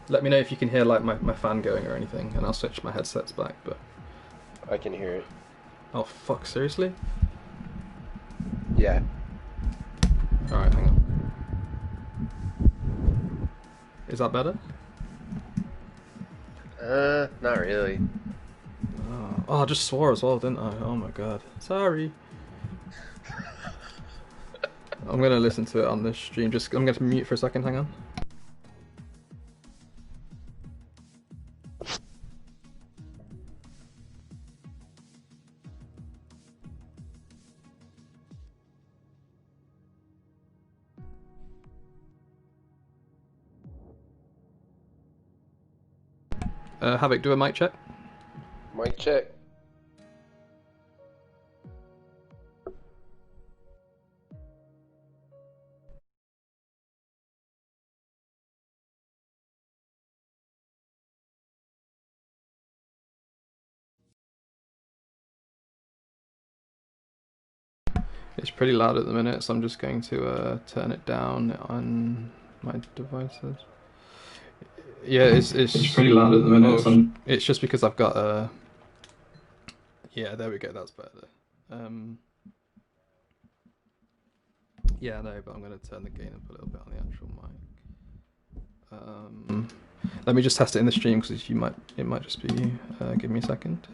Let me know if you can hear like my fan going or anything, and I'll switch my headsets back. But I can hear it. oh fuck, seriously? Yeah. All right, hang on. Is that better? Not really. Oh, I just swore as well, didn't I? Oh my god. Sorry. I'm gonna listen to it on this stream. I'm gonna mute for a second. Hang on. Havoc, do a mic check. Mic check. It's pretty loud at the minute, so I'm just going to turn it down on my devices. Yeah, it's pretty loud at the minute. It's just because I've got yeah, there we go. That's better. Yeah, no, but I'm going to turn the gain up a little bit on the actual mic. Let me just test it in the stream because it might just be you. Give me a second.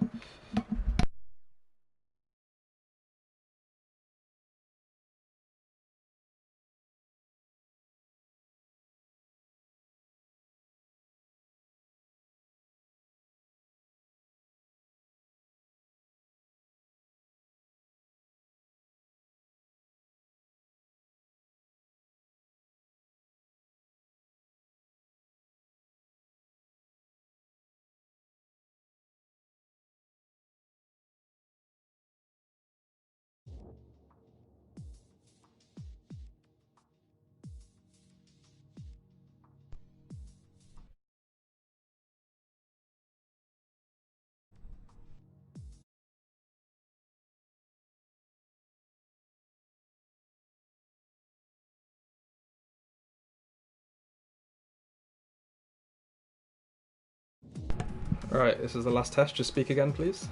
Alright, this is the last test. Just speak again, please.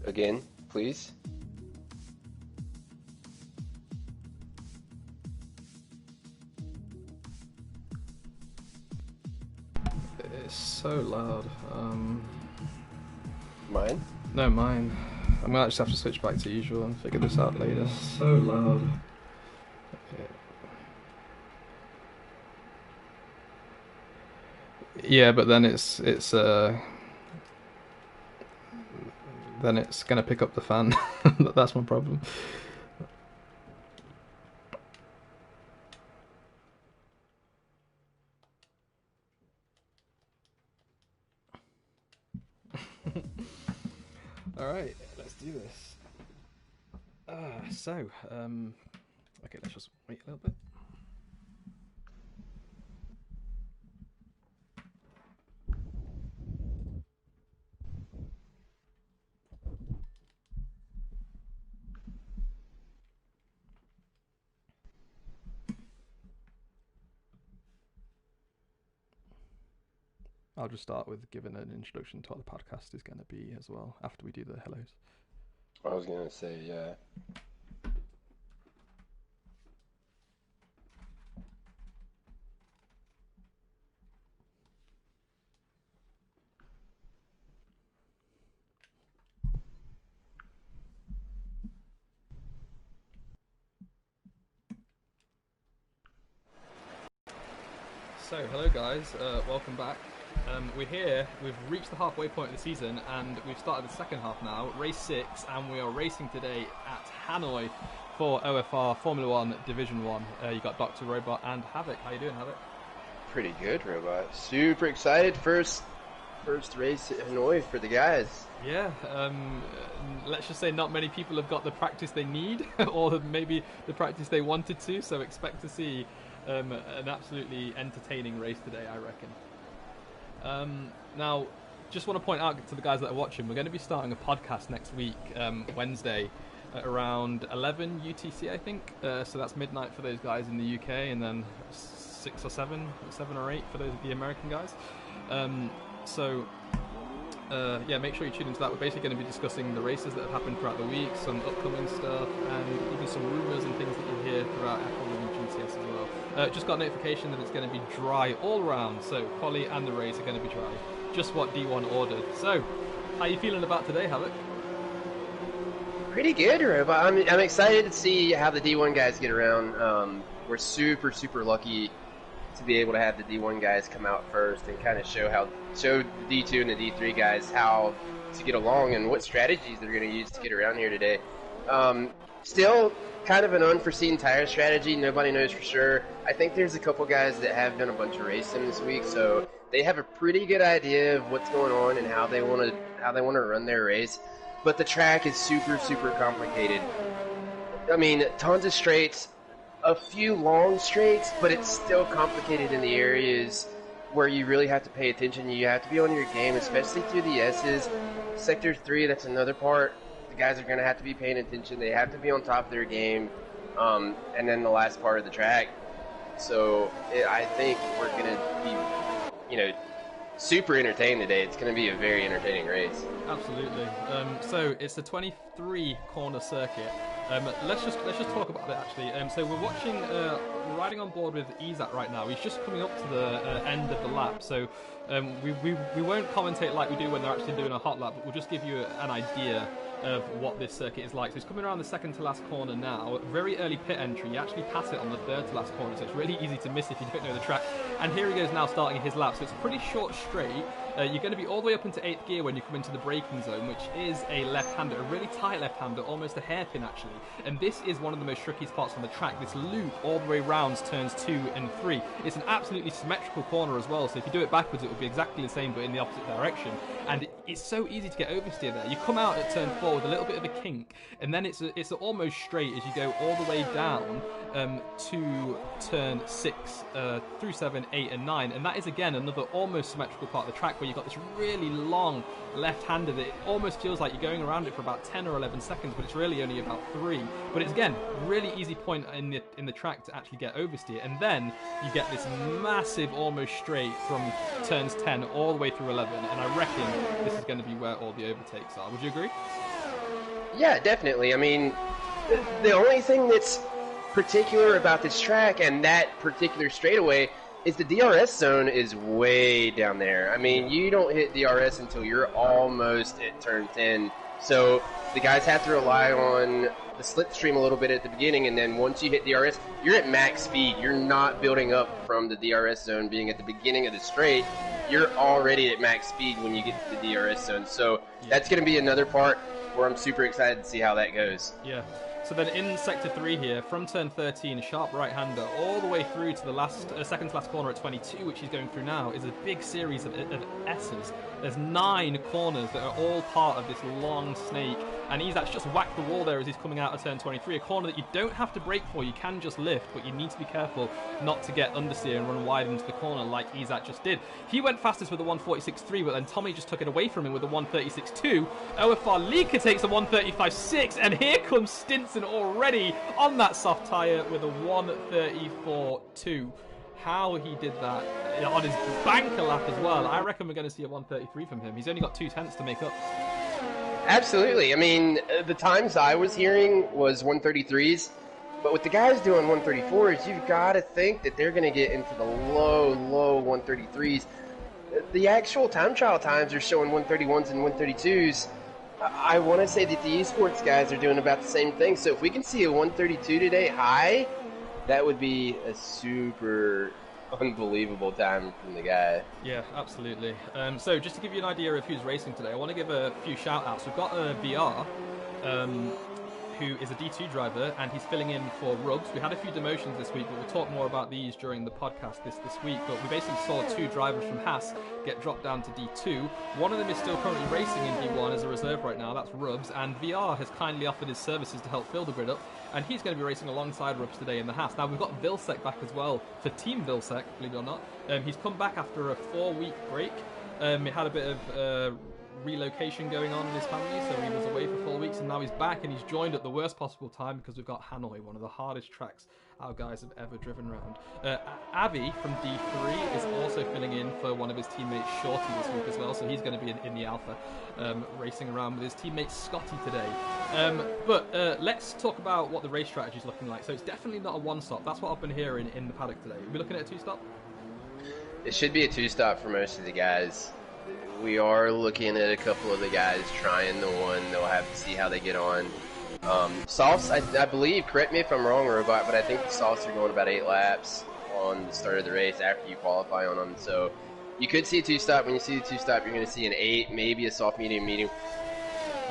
Again, please. It's so loud. Mine? No, mine. I'm gonna just have to switch back to usual and figure this out later. It's so loud. Yeah, but then then it's gonna pick up the fan. That's my problem. All right, let's do this. Okay, let's just wait a little bit. I'll just start with giving an introduction to what the podcast is going to be as well after we do the hellos. I was gonna say, yeah. So, hello guys, welcome back. We're here, we've reached the halfway point of the season and we've started the second half now, race 6, and we are racing today at Hanoi for OFR Formula 1 Division 1. You got Dr. Robot and Havoc. How you doing, Havoc? Pretty good, Robot. Super excited. First race at Hanoi for the guys. Yeah, let's just say not many people have got the practice they need, or maybe the practice they wanted to, so expect to see an absolutely entertaining race today, I reckon. Now, just want to point out to the guys that are watching, we're going to be starting a podcast next week, Wednesday, at around 11 UTC, I think. So that's midnight for those guys in the UK, and then 6 or 7 or 8 for those of the American guys. Yeah, make sure you tune into that. We're basically going to be discussing the races that have happened throughout the week, some upcoming stuff, and even some rumours and things that you'll hear throughout F1 and GTS as well. Just got notification that it's going to be dry all round, so quali and the race are going to be dry. Just what D1 ordered. So, how are you feeling about today, Havoc? Pretty good, Robot. I'm excited to see how the D1 guys get around. We're super lucky to be able to have the D1 guys come out first and kind of show the D2 and the D3 guys how to get along and what strategies they're going to use to get around here today. Still kind of an unforeseen tire strategy. Nobody knows for sure. I think there's a couple guys that have done a bunch of racing this week, so they have a pretty good idea of what's going on and how they want to run their race. But the track is super complicated. I mean, tons of straights, a few long straights, but it's still complicated in the areas where you really have to pay attention. You have to be on your game, especially through the S's. Sector 3, that's another part. The guys are going to have to be paying attention. They have to be on top of their game. And then the last part of the track. So I think we're going to be, super entertained today. It's going to be a very entertaining race. Absolutely. So it's a 23 corner circuit. Let's just talk about it actually. So we're watching, riding on board with Izak right now. He's just coming up to the end of the lap. So we won't commentate like we do when they're actually doing a hot lap, but we'll just give you an idea of what this circuit is like. So he's coming around the second to last corner now. Very early pit entry. You actually pass it on the third to last corner, so it's really easy to miss if you don't know the track. And here he goes now starting his lap. So it's pretty short straight. You're going to be all the way up into 8th gear when you come into the braking zone, which is a left-hander, a really tight left-hander, almost a hairpin actually. And this is one of the most trickiest parts on the track. This loop all the way round turns 2 and 3. It's an absolutely symmetrical corner as well, so if you do it backwards it will be exactly the same but in the opposite direction. And it's so easy to get oversteer there. You come out at turn 4 with a little bit of a kink, and then it's almost straight as you go all the way down to turn 6 through 7, 8 and 9. And that is again another almost symmetrical part of the track where you've got this really long left-hander that it almost feels like you're going around it for about 10 or 11 seconds, but it's really only about 3. But it's again really easy point in the track to actually get oversteer, and then you get this massive almost straight from turns 10 all the way through 11, and I reckon this is going to be where all the overtakes are. Would you agree? Yeah, definitely. I mean, the only thing that's particular about this track and that particular straightaway is the DRS zone is way down there. I mean, you don't hit DRS until you're almost at turn 10. So the guys have to rely on the slipstream a little bit at the beginning, and then once you hit DRS, you're at max speed. You're not building up from the DRS zone being at the beginning of the straight. You're already at max speed when you get to the DRS zone. So that's going to be another part where I'm super excited to see how that goes. Yeah. So then in Sector 3 here, from turn 13, sharp right-hander, all the way through to the last second to last corner at 22, which he's going through now, is a big series of S's. There's 9 corners that are all part of this long snake, and Izak's just whacked the wall there as he's coming out of turn 23, a corner that you don't have to brake for, you can just lift, but you need to be careful not to get understeer and run wide into the corner like Izak just did. He went fastest with a 146.3, but then Tommy just took it away from him with a 136.2. OFR Lika takes a 135.6, and here comes Stinson already on that soft tyre with a 134.2. How he did that on his banker lap as well. I reckon we're going to see a 133 from him. He's only got 2 tenths to make up. Absolutely. I mean, the times I was hearing was 133s, but with the guys doing 134s, you've got to think that they're going to get into the low 133s. The actual time trial times are showing 131s and 132s. I want to say that the esports guys are doing about the same thing. So if we can see a 132 today high, that would be a super unbelievable time from the guy. Yeah, absolutely. So just to give you an idea of who's racing today, I want to give a few shout-outs. We've got VR, who is a D2 driver, and he's filling in for Rubs. We had a few demotions this week, but we'll talk more about these during the podcast this week. But we basically saw 2 drivers from Haas get dropped down to D2. One of them is still currently racing in D1 as a reserve right now, that's Rubs, and VR has kindly offered his services to help fill the grid up, and he's going to be racing alongside Rubs today in the Haas. Now, we've got Vilsec back as well for Team Vilsec, believe it or not. He's come back after a 4-week break. He had a bit of relocation going on in his family, so he was away for 4 weeks, and now he's back, and he's joined at the worst possible time because we've got Hanoi, one of the hardest tracks our guys have ever driven around. Avi from D3 is also filling in for one of his teammates, Shorty, this week as well, so he's going to be in the Alpha, racing around with his teammate Scotty today. But let's talk about what the race strategy is looking like. So it's definitely not a one-stop. That's what I've been hearing in the paddock today. Are we looking at a two-stop? It should be a two-stop for most of the guys. We are looking at a couple of the guys trying the one. They'll have to see how they get on. Softs, I believe, correct me if I'm wrong, Robot, but I think the softs are going about 8 laps on the start of the race after you qualify on them. So you could see a two-stop. When you see a two-stop, you're going to see an 8, maybe a soft, medium, medium.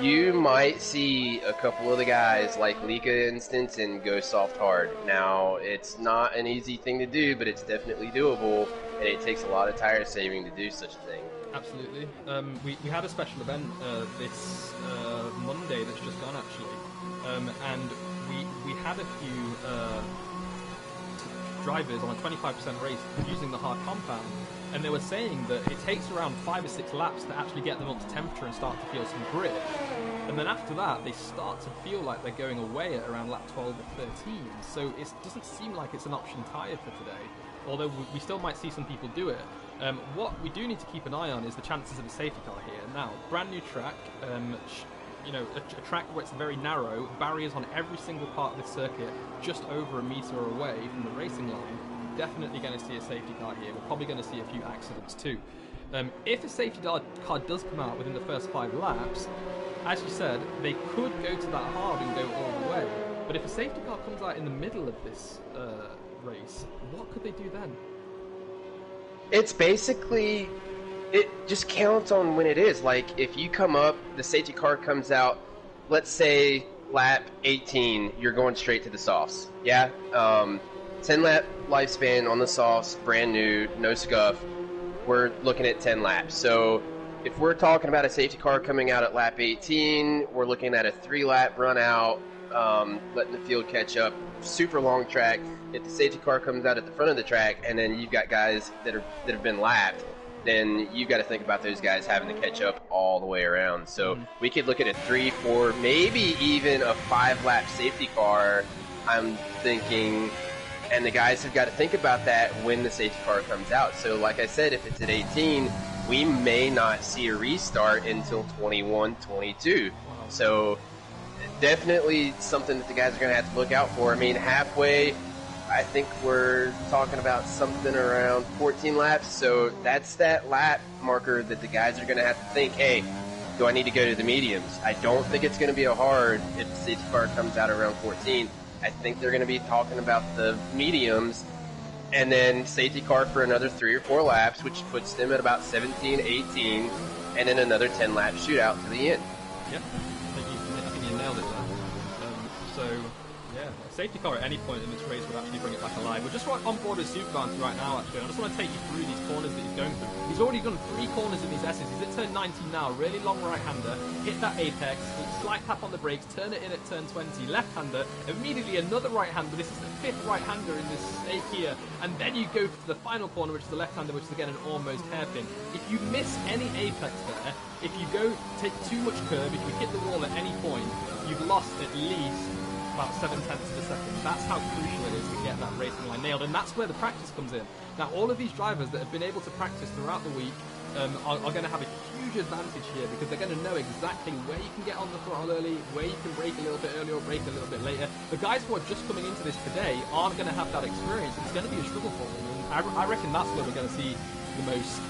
You might see a couple of the guys, like Lika and Stinson, go soft hard. Now, it's not an easy thing to do, but it's definitely doable, and it takes a lot of tire saving to do such a thing. Absolutely. We had a special event this Monday that's just gone, actually, and we had a few drivers on a 25% race using the hard compound, and they were saying that it takes around 5 or 6 laps to actually get them up to temperature and start to feel some grip. And then after that, they start to feel like they're going away at around lap 12 or 13. So it doesn't seem like it's an option tyre for today, although we still might see some people do it. What we do need to keep an eye on is the chances of a safety car here. Now, brand new track, a track where it's very narrow, barriers on every single part of the circuit, just over a metre away from the racing line. Definitely going to see a safety car here. We're probably going to see a few accidents too. If a safety car does come out within the first 5 laps, as you said, they could go to that hard and go all the way. But if a safety car comes out in the middle of this race, what could they do then? It's basically, it just counts on when it is. Like, if you come up, the safety car comes out, let's say lap 18, you're going straight to the softs. Yeah? 10 lap lifespan on the softs, brand new, no scuff. We're looking at 10 laps. So if we're talking about a safety car coming out at lap 18, we're looking at a 3-lap run out, letting the field catch up. Super long track. If the safety car comes out at the front of the track, and then you've got guys that have been lapped, then you've got to think about those guys having to catch up all the way around. So we could look at a 3, 4, maybe even a 5-lap safety car, I'm thinking, and the guys have got to think about that when the safety car comes out. So like I said, if it's at 18, we may not see a restart until 21, 22. So definitely something that the guys are going to have to look out for. I mean, halfway, I think we're talking about something around 14 laps. So that's that lap marker that the guys are going to have to think, hey, do I need to go to the mediums? I don't think it's going to be a hard if the safety car comes out around 14. I think they're going to be talking about the mediums, and then safety car for another 3 or 4 laps, which puts them at about 17, 18, and then another 10-lap shootout to the end. Yep, I think you nailed it there. Safety car at any point in this race would actually bring it back alive. We're just right on board with Supervance right now, actually. I just want to take you through these corners that he's going through. He's already done 3 corners in these S's. He's at turn 19 now, really long right-hander, hit that apex, slight tap on the brakes, turn it in at turn 20, left-hander, immediately another right-hander. This is the 5th right-hander in this A here, and then you go to the final corner, which is the left-hander, which is again an almost hairpin. If you miss any apex there, if you go take too much curve, if you hit the wall at any point, you've lost at least about 7/10 of a second. That's how crucial it is to get that racing line nailed, and that's where the practice comes in. Now, all of these drivers that have been able to practice throughout the week are going to have a huge advantage here, because they're going to know exactly where you can get on the throttle early, where you can brake a little bit earlier or brake a little bit later. The guys who are just coming into this today aren't going to have that experience. It's going to be a struggle for them, and I reckon that's where we're going to see the most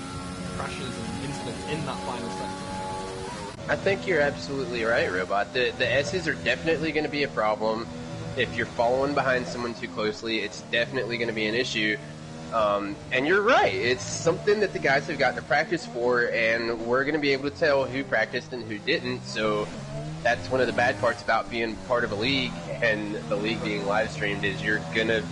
crashes and incidents in that final section. I think you're absolutely right, Robot. The S's are definitely going to be a problem. If you're following behind someone too closely, it's definitely going to be an issue. And you're right. It's something that the guys have gotten to practice for, and we're going to be able to tell who practiced and who didn't. So that's one of the bad parts about being part of a league and the league being live streamed, is you're gonna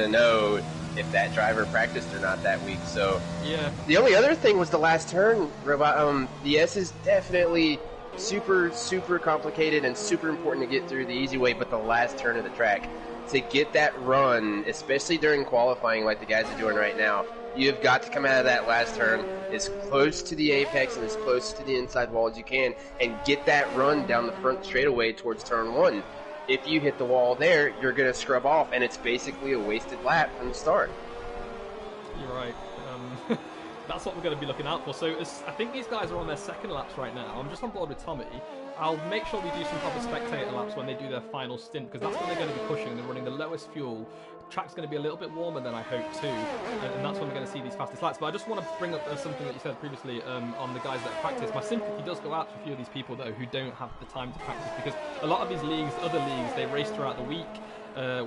know if that driver practiced or not that week. So yeah. The only other thing was the last turn, Robot. The S is definitely super, super complicated and super important to get through the easy way, but the last turn of the track, to get that run, especially during qualifying like the guys are doing right now, you have got to come out of that last turn as close to the apex and as close to the inside wall as you can and get that run down the front straightaway towards turn 1. If you hit the wall there, you're going to scrub off, and it's basically a wasted lap from the start. You're right. That's what we're going to be looking out for. So I think these guys are on their second laps right now. I'm just on board with Tommy. I'll make sure we do some proper spectator laps when they do their final stint, because that's when they're going to be pushing. They're running the lowest fuel. The track's going to be a little bit warmer than I hope too, and that's when we're going to see these fastest laps. But I just want to bring up something that you said previously on the guys that practice. My sympathy does go out to a few of these people though who don't have the time to practice, because a lot of these leagues, other leagues, they race throughout the week.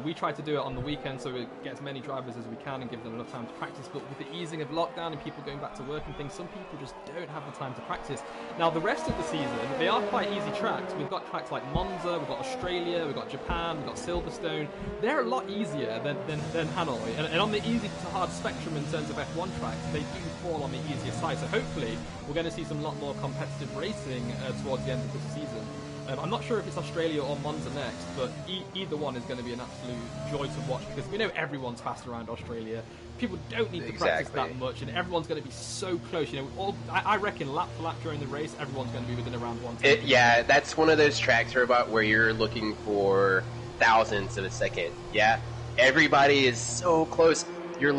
We try to do it on the weekend so we get as many drivers as we can and give them enough time to practice, but with the easing of lockdown and people going back to work and things, some people just don't have the time to practice. Now the rest of the season, they are quite easy tracks. We've got tracks like Monza, we've got Australia, we've got Japan, we've got Silverstone. They're a lot easier than Hanoi, and on the easy to hard spectrum in terms of F1 tracks, they do fall on the easier side, so hopefully we're going to see some lot more competitive racing towards the end of this season. I'm not sure if it's Australia or Monza next, but either one is going to be an absolute joy to watch, because we know everyone's fast around Australia. People don't need to practice that much, and everyone's going to be so close. You know, I reckon lap for lap during the race, everyone's going to be within around 1 second. Yeah, that's one of those tracks, Robot, where you're looking for thousandths of a second. Yeah, everybody is so close. You're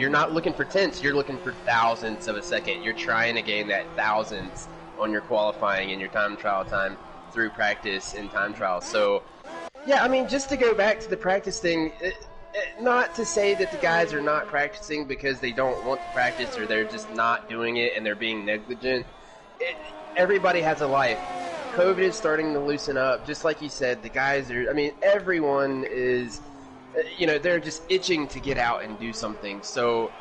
not looking for tenths, you're looking for thousandths of a second. You're trying to gain that thousandths on your qualifying and your time trial time through practice and time trials. So, yeah, I mean, just to go back to the practice thing, not to say that the guys are not practicing because they don't want to practice or they're just not doing it and they're being negligent. Everybody has a life. COVID is starting to loosen up. Just like you said, the guys are, I mean, everyone is, they're just itching to get out and do something. So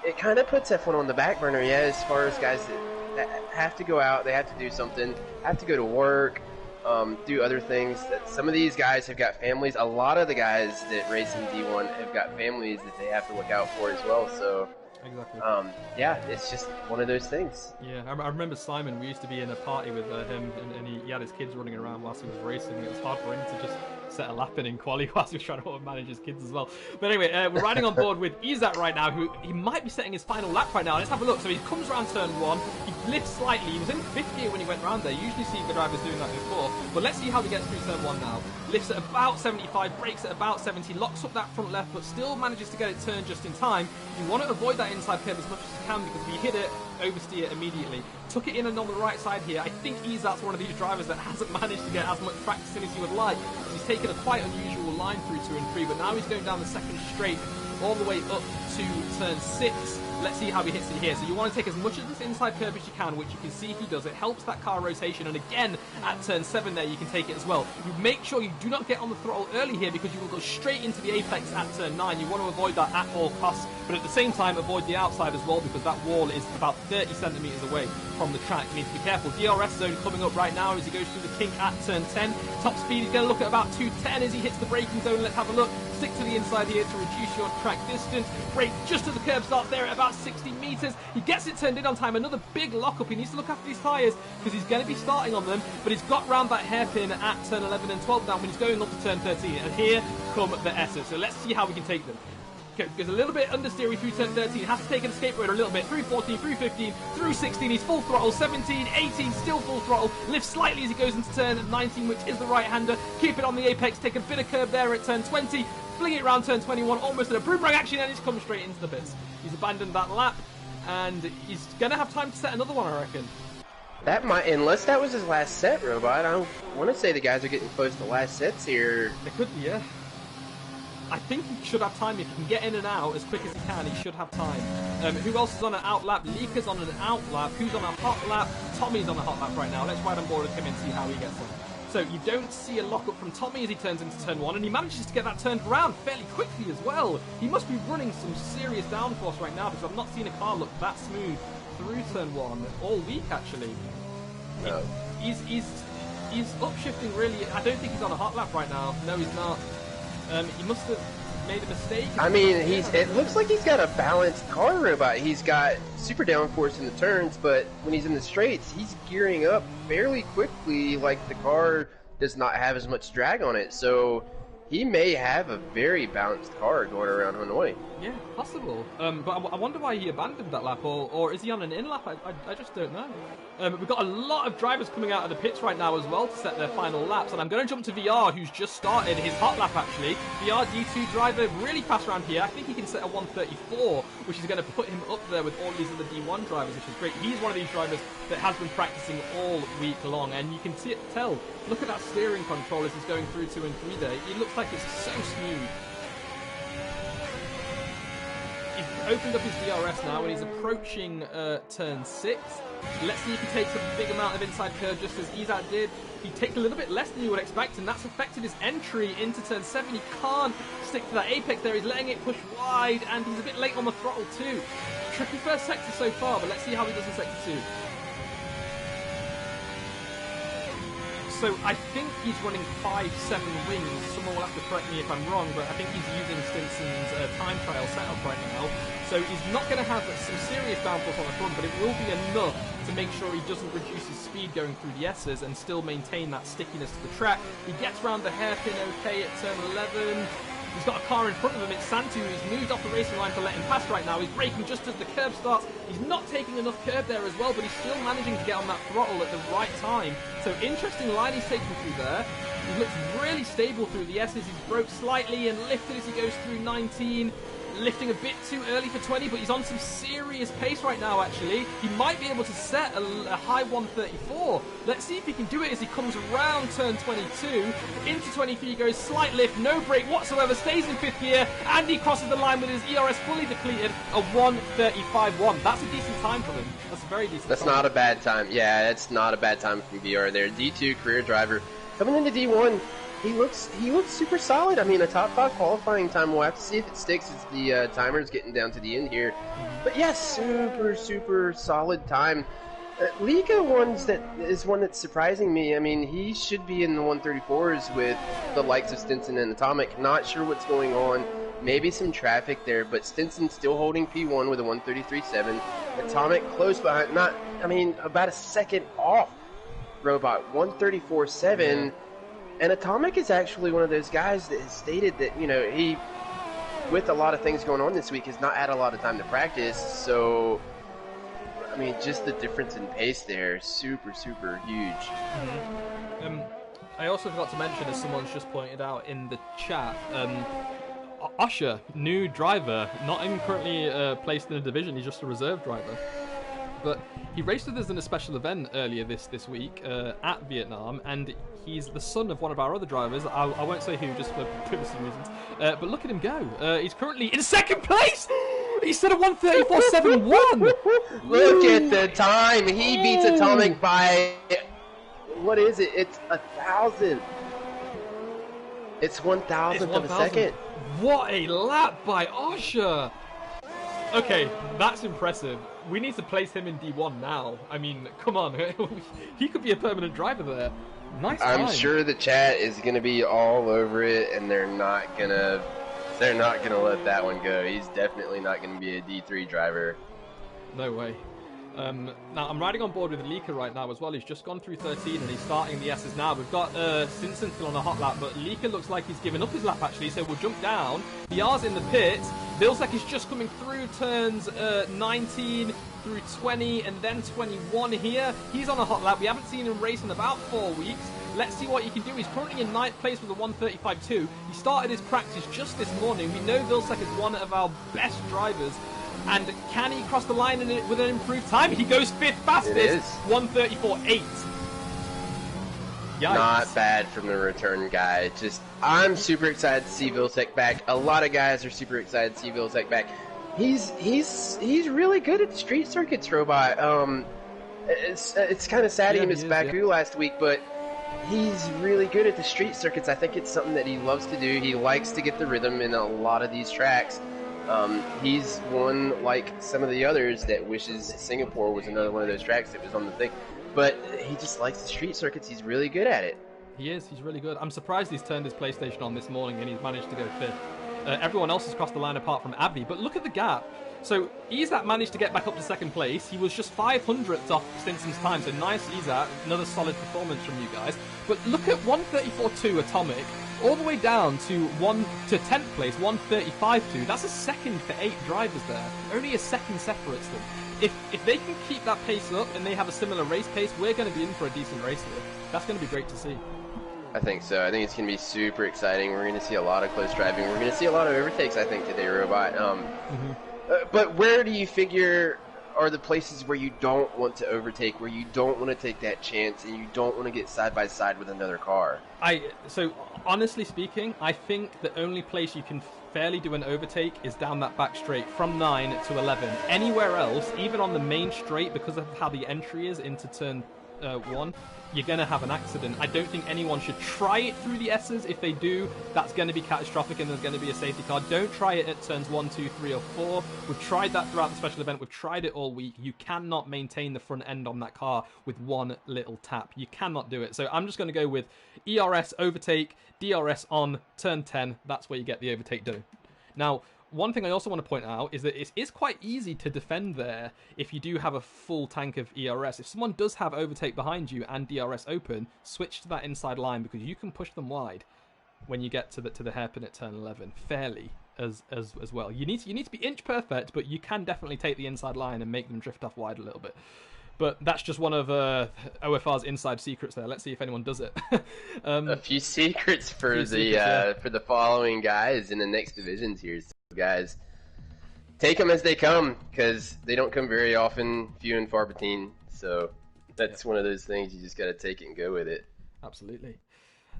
it kind of puts F1 on the back burner, yeah, as far as guys that have to go out, they have to do something, have to go to work, do other things. Some of these guys have got families. A lot of the guys that race in D1 have got families that they have to look out for as well. So, exactly. Yeah, it's just one of those things. Yeah, I remember Simon. We used to be in a party with him, and he had his kids running around whilst he was racing. It was hard for him to just set a lap in quali whilst he was trying to manage his kids as well. But anyway, we're riding on board with Izat right now, who he might be setting his final lap right now. Let's have a look. So he comes around turn 1, he lifts slightly. He was in 5th gear when he went round there. You usually see the drivers doing that before, but let's see how he gets through turn 1 now. Lifts at about 75, brakes at about 70, locks up that front left, but still manages to get it turned just in time. You want to avoid that inside curve as much as you can, because if you hit it, oversteer immediately. Took it in and on the right side here. I think Izat's one of these drivers that hasn't managed to get as much practice in as he would like. He's taken a quite unusual line through 2 and 3, but now he's going down the second straight all the way up to turn 6. Let's see how he hits it here. So you want to take as much of this inside curve as you can, which you can see he does. It helps that car rotation, and again at turn 7 there you can take it as well. You make sure you do not get on the throttle early here, because you will go straight into the apex at turn 9. You want to avoid that at all costs, but at the same time avoid the outside as well, because that wall is about 30 centimeters away from the track. You need to be careful. DRS zone coming up right now as he goes through the kink at turn 10. Top speed, he's going to look at about 210 as he hits the braking zone. Let's have a look. Stick to the inside here to reduce your track distance. Brake just at the curb start there at about 60 meters. He gets it turned in on time. Another big lockup. He needs to look after these tyres, because he's going to be starting on them, but he's got round that hairpin at turn 11 and 12 now when he's going up to turn 13. And here come the S's. So let's see how we can take them. Goes a little bit understeery through turn 13, has to take an escape road a little bit, through 14, through 15, through 16, he's full throttle, 17, 18, still full throttle, lifts slightly as he goes into turn 19, which is the right-hander, keep it on the apex, take a bit of curb there at turn 20, fling it around turn 21, almost at a boomerang action, and he's come straight into the pits. He's abandoned that lap, and he's going to have time to set another one, I reckon. That might, unless that was his last set, Robot. I want to say the guys are getting close to last sets here. They could be, yeah. I think he should have time. If he can get in and out as quick as he can, he should have time. Who else is on an out lap? Lika's on an out lap. Who's on a hot lap? Tommy's on a hot lap right now. Let's ride on board with him and see how he gets on. So you don't see a lockup from Tommy as he turns into turn 1, and he manages to get that turned around fairly quickly as well. He must be running some serious downforce right now, because I've not seen a car look that smooth through turn 1 all week, actually. No. He's upshifting really. I don't think he's on a hot lap right now. No, he's not. He must have made a mistake. I mean, it looks like he's got a balanced car, Robot. He's got super downforce in the turns, but when he's in the straights, he's gearing up fairly quickly, like the car does not have as much drag on it. So he may have a very balanced car going around Hanoi. Yeah, possible. But I wonder why he abandoned that lap, or is he on an in lap? I just don't know. We've got a lot of drivers coming out of the pits right now as well to set their final laps, and I'm going to jump to VR, who's just started his hot lap actually. VR D2 driver, really fast around here. I think he can set a 134, which is going to put him up there with all these other D1 drivers, which is great. He's one of these drivers that has been practicing all week long, and you can tell. Look at that steering control as he's going through 2 and 3 there. It looks like it's so smooth. He's opened up his DRS now and he's approaching turn 6. Let's see if he takes a big amount of inside curve just as Izat did. He takes a little bit less than you would expect, and that's affected his entry into turn 7. He can't stick to that apex there. He's letting it push wide, and he's a bit late on the throttle too. Tricky first sector so far, but let's see how he does in sector 2. So I think he's running 5-7 wings. Someone will have to correct me if I'm wrong, but I think he's using Stinson's time trial setup right now. So he's not going to have some serious downforce on the front, but it will be enough to make sure he doesn't reduce his speed going through the S's and still maintain that stickiness to the track. He gets around the hairpin okay at turn 11. He's got a car in front of him. It's Santu who's moved off the racing line to let him pass right now. He's braking just as the curb starts. He's not taking enough curb there as well, but he's still managing to get on that throttle at the right time. So interesting line he's taking through there. He looks really stable through the S's. He's broke slightly and lifted as he goes through 19. Lifting a bit too early for 20, but he's on some serious pace right now, actually. He might be able to set a high 134. Let's see if he can do it as he comes around turn 22. Into 23 he goes, slight lift, no brake whatsoever, stays in 5th gear, and he crosses the line with his ERS fully depleted, a 135.1. That's a decent time for him. That's a very decent That's time. not a bad time. Yeah, it's not a bad time from VR there. D2 career driver. Coming into D1, he looks super solid. I mean, a top 5 qualifying time. We'll have to see if it sticks as the timer's getting down to the end here. But yes, super solid time. Lika is one that's surprising me. I mean, he should be in the 134s with the likes of Stinson and Atomic. Not sure what's going on. Maybe some traffic there, but Stinson still holding P1 with a 133.7. Atomic close behind, about a second off Robot, 134.7. And Atomic is actually one of those guys that has stated that, he, with a lot of things going on this week, has not had a lot of time to practice. So, I mean, just the difference in pace there, super huge. Mm-hmm. I also forgot to mention, as someone's just pointed out in the chat, Usher, new driver, not even currently placed in a division, he's just a reserve driver. But he raced with us in a special event earlier this week at Vietnam, and he's the son of one of our other drivers. I won't say who, just for privacy reasons. But look at him go. He's currently in 2nd place! He set a 134.71! Look at the time! He beats Atomic by... What is it? It's 1,000. It's 1,000th of a second. What a lap by Osher! Okay, that's impressive. We need to place him in D1 now. I mean, come on. He could be a permanent driver there. Nice time. I'm sure the chat is going to be all over it, and they're not going to let that one go. He's definitely not going to be a D3 driver. No way. Now, I'm riding on board with Lika right now as well. He's just gone through 13 and he's starting the S's now. We've got Stinson still on a hot lap, but Lika looks like he's given up his lap actually, so we'll jump down. VR's in the pits. Vilsek is just coming through turns 19 through 20 and then 21 here. He's on a hot lap. We haven't seen him race in about 4 weeks. Let's see what he can do. He's currently in 9th place with a 135.2. He started his practice just this morning. We know Vilsek is one of our best drivers. And can he cross the line with an improved time? He goes 5th fastest, 134.8. Yikes. Not bad from the return guy. I'm super excited to see Vilsek back. A lot of guys are super excited to see Vilsek back. He's really good at the street circuits, Robot. It's kind of sad he missed Baku last week, but he's really good at the street circuits. I think it's something that he loves to do. He likes to get the rhythm in a lot of these tracks. He's one like some of the others that wishes Singapore was another one of those tracks that was on the thing. But he just likes the street circuits. He's really good at it. He is. He's really good. I'm surprised he's turned his PlayStation on this morning and he's managed to go 5th. Everyone else has crossed the line apart from Abby. But look at the gap. So Izat managed to get back up to second place. He was just 500ths off Stinson's time, so nice Izat, another solid performance from you guys. But look at 134.2 Atomic, all the way down to 10th place, 135.2. That's a second for 8 drivers there. Only a second separates them. If they can keep that pace up and they have a similar race pace, we're going to be in for a decent race here. That's going to be great to see. I think so. I think it's going to be super exciting. We're going to see a lot of close driving. We're going to see a lot of overtakes, I think, today, Robot. But where do you figure are the places where you don't want to overtake, where you don't want to take that chance, and you don't want to get side by side with another car? So honestly speaking, I think the only place you can fairly do an overtake is down that back straight from 9 to 11. Anywhere else, even on the main straight, because of how the entry is into turn 1, you're going to have an accident. I don't think anyone should try it through the S's. If they do, that's going to be catastrophic and there's going to be a safety car. Don't try it at turns 1, 2, 3 or 4. We've tried that throughout the special event. We've tried it all week. You cannot maintain the front end on that car with one little tap. You cannot do it. So I'm just going to go with ERS overtake, DRS on turn 10. That's where you get the overtake done. Now, one thing I also want to point out is that it is quite easy to defend there if you do have a full tank of ERS. If someone does have overtake behind you and DRS open, switch to that inside line because you can push them wide when you get to the hairpin at turn 11 fairly as well. You need to be inch perfect, but you can definitely take the inside line and make them drift off wide a little bit. But that's just one of OFR's inside secrets there. Let's see if anyone does it. A few secrets for the following guys in the next divisions here. So guys, take them as they come because they don't come very often, few and far between. So that's one of those things you just got to take it and go with it. Absolutely.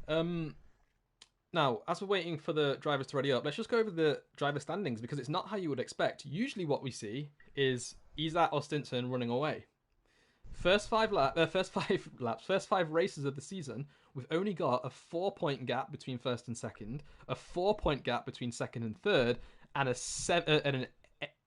Now, as we're waiting for the drivers to ready up, let's just go over the driver standings because it's not how you would expect. Usually what we see is Izat or Stinson running away. First five races of the season, we've only got a 4-point gap between first and second, a 4-point gap between second and third, and an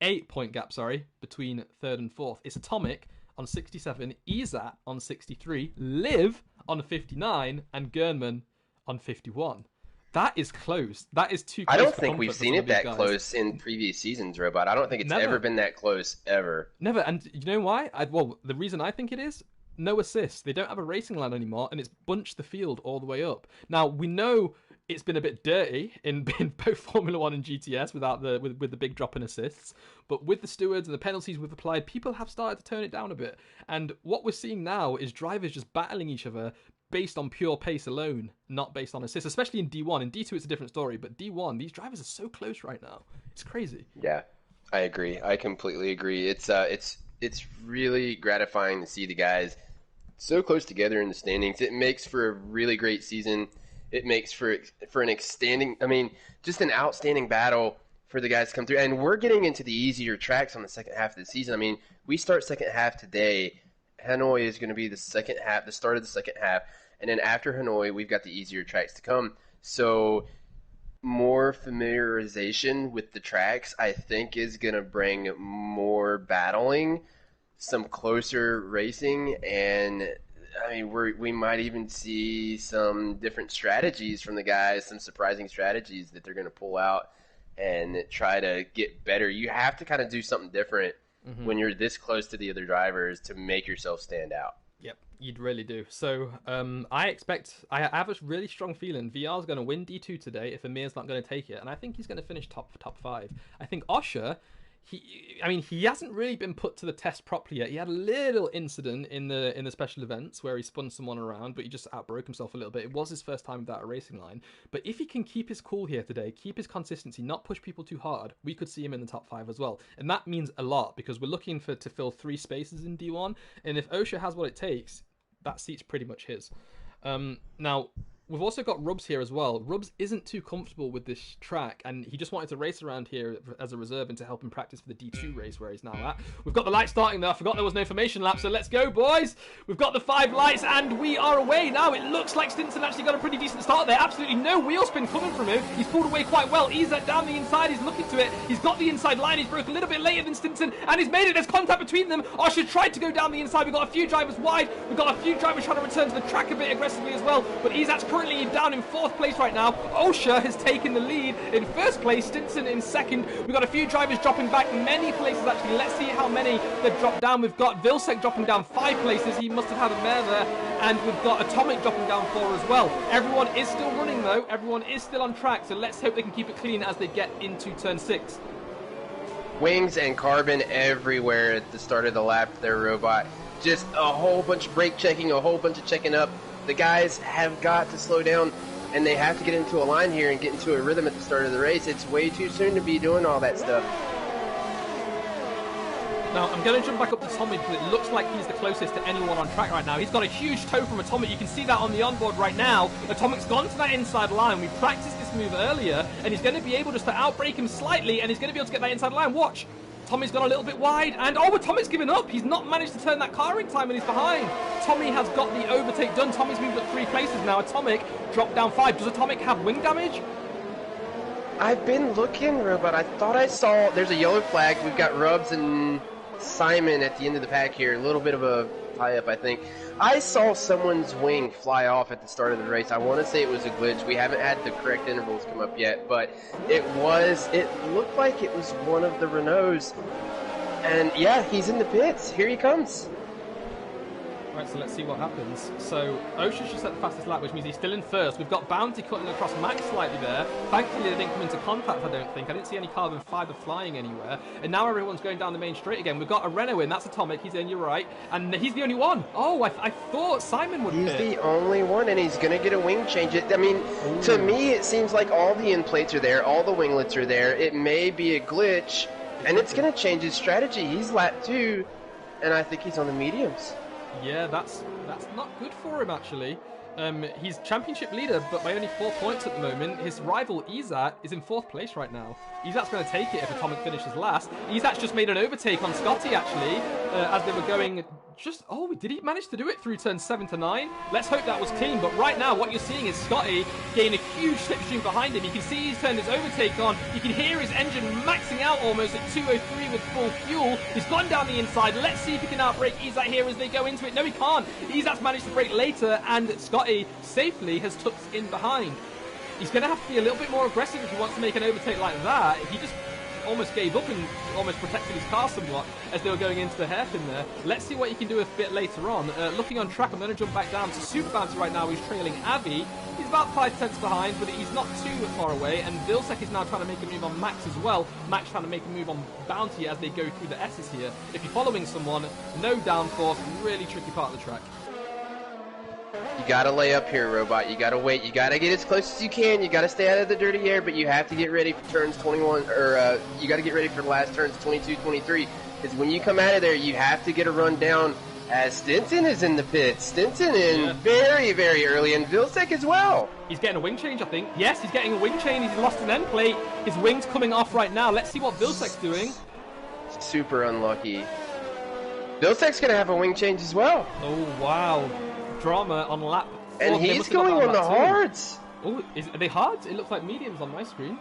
8-point gap, between third and fourth. It's Atomic on 67, Izat on 63, Liv on 59, and Gernman on 51. That is close. That is too close. I don't think we've seen it that close in previous seasons, Robot. I don't think it's ever been that close, ever. Never. And you know why? The reason I think it is, no assists. They don't have a racing line anymore, and it's bunched the field all the way up. Now, we know it's been a bit dirty in both Formula 1 and GTS with the big drop in assists. But with the stewards and the penalties we've applied, people have started to turn it down a bit. And what we're seeing now is drivers just battling each other based on pure pace alone, not based on assists, especially in D1. In D2, it's a different story, but D1, these drivers are so close right now. It's crazy. Yeah, I agree. I completely agree. It's really gratifying to see the guys so close together in the standings. It makes for a really great season. It makes for an just an outstanding battle for the guys to come through. And we're getting into the easier tracks on the second half of the season. We start second half today. Hanoi is going to be the second half, the start of the second half. And then after Hanoi, we've got the easier tracks to come. So more familiarization with the tracks, I think, is going to bring more battling, some closer racing, and we might even see some different strategies from the guys, some surprising strategies that they're going to pull out and try to get better. You have to kind of do something different when you're this close to the other drivers to make yourself stand out. Yep, you'd really do. So I have a really strong feeling VR's going to win D2 today if Amir's not going to take it, and I think he's going to finish top 5. I think Osher, he hasn't really been put to the test properly yet. He had a little incident in the special events where he spun someone around, but he just outbroke himself a little bit. It was his first time without a racing line. But if he can keep his cool here today, keep his consistency, not push people too hard, we could see him in the top 5 as well. And that means a lot because we're looking to fill 3 spaces in D1. And if Osher has what it takes, that seat's pretty much his. Now, we've also got Rubs here as well. Rubs isn't too comfortable with this track, and he just wanted to race around here as a reserve and to help him practice for the D2 race where he's now at. We've got the light starting there. I forgot there was no formation lap, so let's go, boys. We've got the 5 lights, and we are away now. It looks like Stinson actually got a pretty decent start there. Absolutely no wheel spin coming from him. He's pulled away quite well. Izat down the inside. He's looking to it. He's got the inside line. He's broke a little bit later than Stinson, and he's made it. There's contact between them. Osher tried to go down the inside. We've got a few drivers wide. We've got a few drivers trying to return to the track a bit aggressively as well, but Izat's currently down in 4th place right now. OFR has taken the lead in 1st place. Stinson in 2nd. We've got a few drivers dropping back many places, actually. Let's see how many they've dropped down. We've got Vilsek dropping down 5 places. He must have had a mare there. And we've got Atomic dropping down 4 as well. Everyone is still running, though. Everyone is still on track. So let's hope they can keep it clean as they get into turn 6. Wings and carbon everywhere at the start of the lap there, Robot. Just a whole bunch of brake checking, a whole bunch of checking up. The guys have got to slow down, and they have to get into a line here and get into a rhythm at the start of the race. It's way too soon to be doing all that stuff. Now, I'm going to jump back up to Tommy because it looks like he's the closest to anyone on track right now. He's got a huge toe from Atomic. You can see that on the onboard right now. Atomic's gone to that inside line. We practiced this move earlier, and he's going to be able just to outbrake him slightly, and he's going to be able to get that inside line. Watch. Tommy's gone a little bit wide, and Atomic's given up. He's not managed to turn that car in time, and he's behind. Tommy has got the overtake done. Tommy's moved up 3 places now. Atomic dropped down 5. Does Atomic have wing damage? I've been looking, Robot. I thought I saw... There's a yellow flag. We've got Rubs and Simon at the end of the pack here. A little bit of a tie-up, I think. I saw someone's wing fly off at the start of the race. I want to say it was a glitch. We haven't had the correct intervals come up yet, but it looked like it was one of the Renaults. And yeah, he's in the pits. Here he comes. Right, so let's see what happens. So OFR just set the fastest lap, which means he's still in 1st. We've got Bounty cutting across Max slightly there. Thankfully, they didn't come into contact, I don't think. I didn't see any carbon fiber flying anywhere. And now everyone's going down the main straight again. We've got a Renault in. That's Atomic. He's in, you're right. And he's the only one. Oh, I thought Simon would He's pit. the only one, and he's going to get a wing change. I mean, to me, it seems like all the end plates are there. All the winglets are there. It may be a glitch, and it's going to change his strategy. He's lap 2, and I think he's on the mediums. Yeah, that's not good for him, actually. He's championship leader, but by only 4 points at the moment. His rival, Izat, is in 4th place right now. Izat's going to take it if Atomic finishes last. Izat's just made an overtake on Scotty, actually, as they were going just... Oh, did he manage to do it through turns 7 to 9? Let's hope that was clean, but right now what you're seeing is Scotty gain a huge slipstream behind him. You can see he's turned his overtake on. You can hear his engine maxing out almost at 203 with full fuel. He's gone down the inside. Let's see if he can outbrake Izat here as they go into it. No, he can't. Izat's managed to brake later, and Scotty safely has tucked in behind. He's going to have to be a little bit more aggressive if he wants to make an overtake like that. He just almost gave up and almost protected his car somewhat as they were going into the hairpin there. Let's see what he can do a bit later on. Looking on track, I'm going to jump back down to Super Bounty right now, who's trailing Avi. He's about 5 tenths behind, but he's not too far away, and Vilsek is now trying to make a move on Max as well. Max trying to make a move on Bounty as they go through the S's here. If you're following someone, no downforce, really tricky part of the track. You gotta lay up here, Robot. You gotta wait. You gotta get as close as you can. You gotta stay out of the dirty air, but you have to get ready for turns 21, or you gotta get ready for the last turns 22, 23. Because when you come out of there, you have to get a run down as Stinson is in the pits. Stinson in very, very early, and Vilsek as well. He's getting a wing change, I think. Yes, he's getting a wing change. He's lost an end plate. His wing's coming off right now. Let's see what Vilsek's doing. Super unlucky. Vilsek's gonna have a wing change as well. Oh, wow. Drama on lap 4. And he's going on the hards. Oh, are they hards? It looks like mediums on my screen.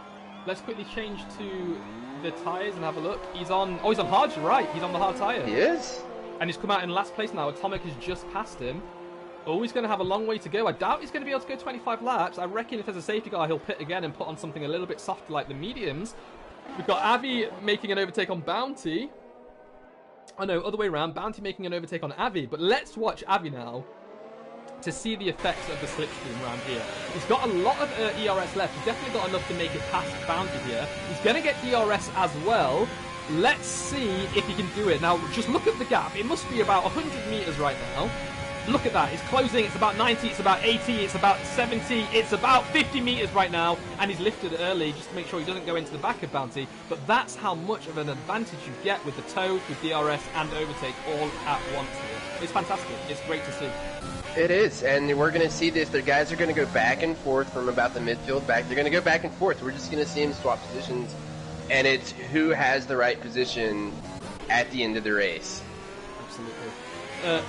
Let's quickly change to the tyres and have a look. He's on... Oh, he's on hards, you're right. He's on the hard tyre. He is. And he's come out in last place now. Atomic has just passed him. Oh, he's going to have a long way to go. I doubt he's going to be able to go 25 laps. I reckon if there's a safety car, he'll pit again and put on something a little bit softer like the mediums. We've got Avi making an overtake on Bounty. Oh, no, other way around. Bounty making an overtake on Avi. But let's watch Avi now to see the effects of the slipstream around here. He's got a lot of ERS left. He's definitely got enough to make it past Bounty here. He's going to get DRS as well. Let's see if he can do it. Now, just look at the gap. It must be about 100 meters right now. Look at that. It's closing. It's about 90. It's about 80. It's about 70. It's about 50 meters right now. And he's lifted early just to make sure he doesn't go into the back of Bounty. But that's how much of an advantage you get with the tow, with DRS, and overtake all at once here. It's fantastic. It's great to see. It is, and we're going to see this. The guys are going to go back and forth from about the midfield back. They're going to go back and forth. We're just going to see them swap positions, and it's who has the right position at the end of the race. Absolutely.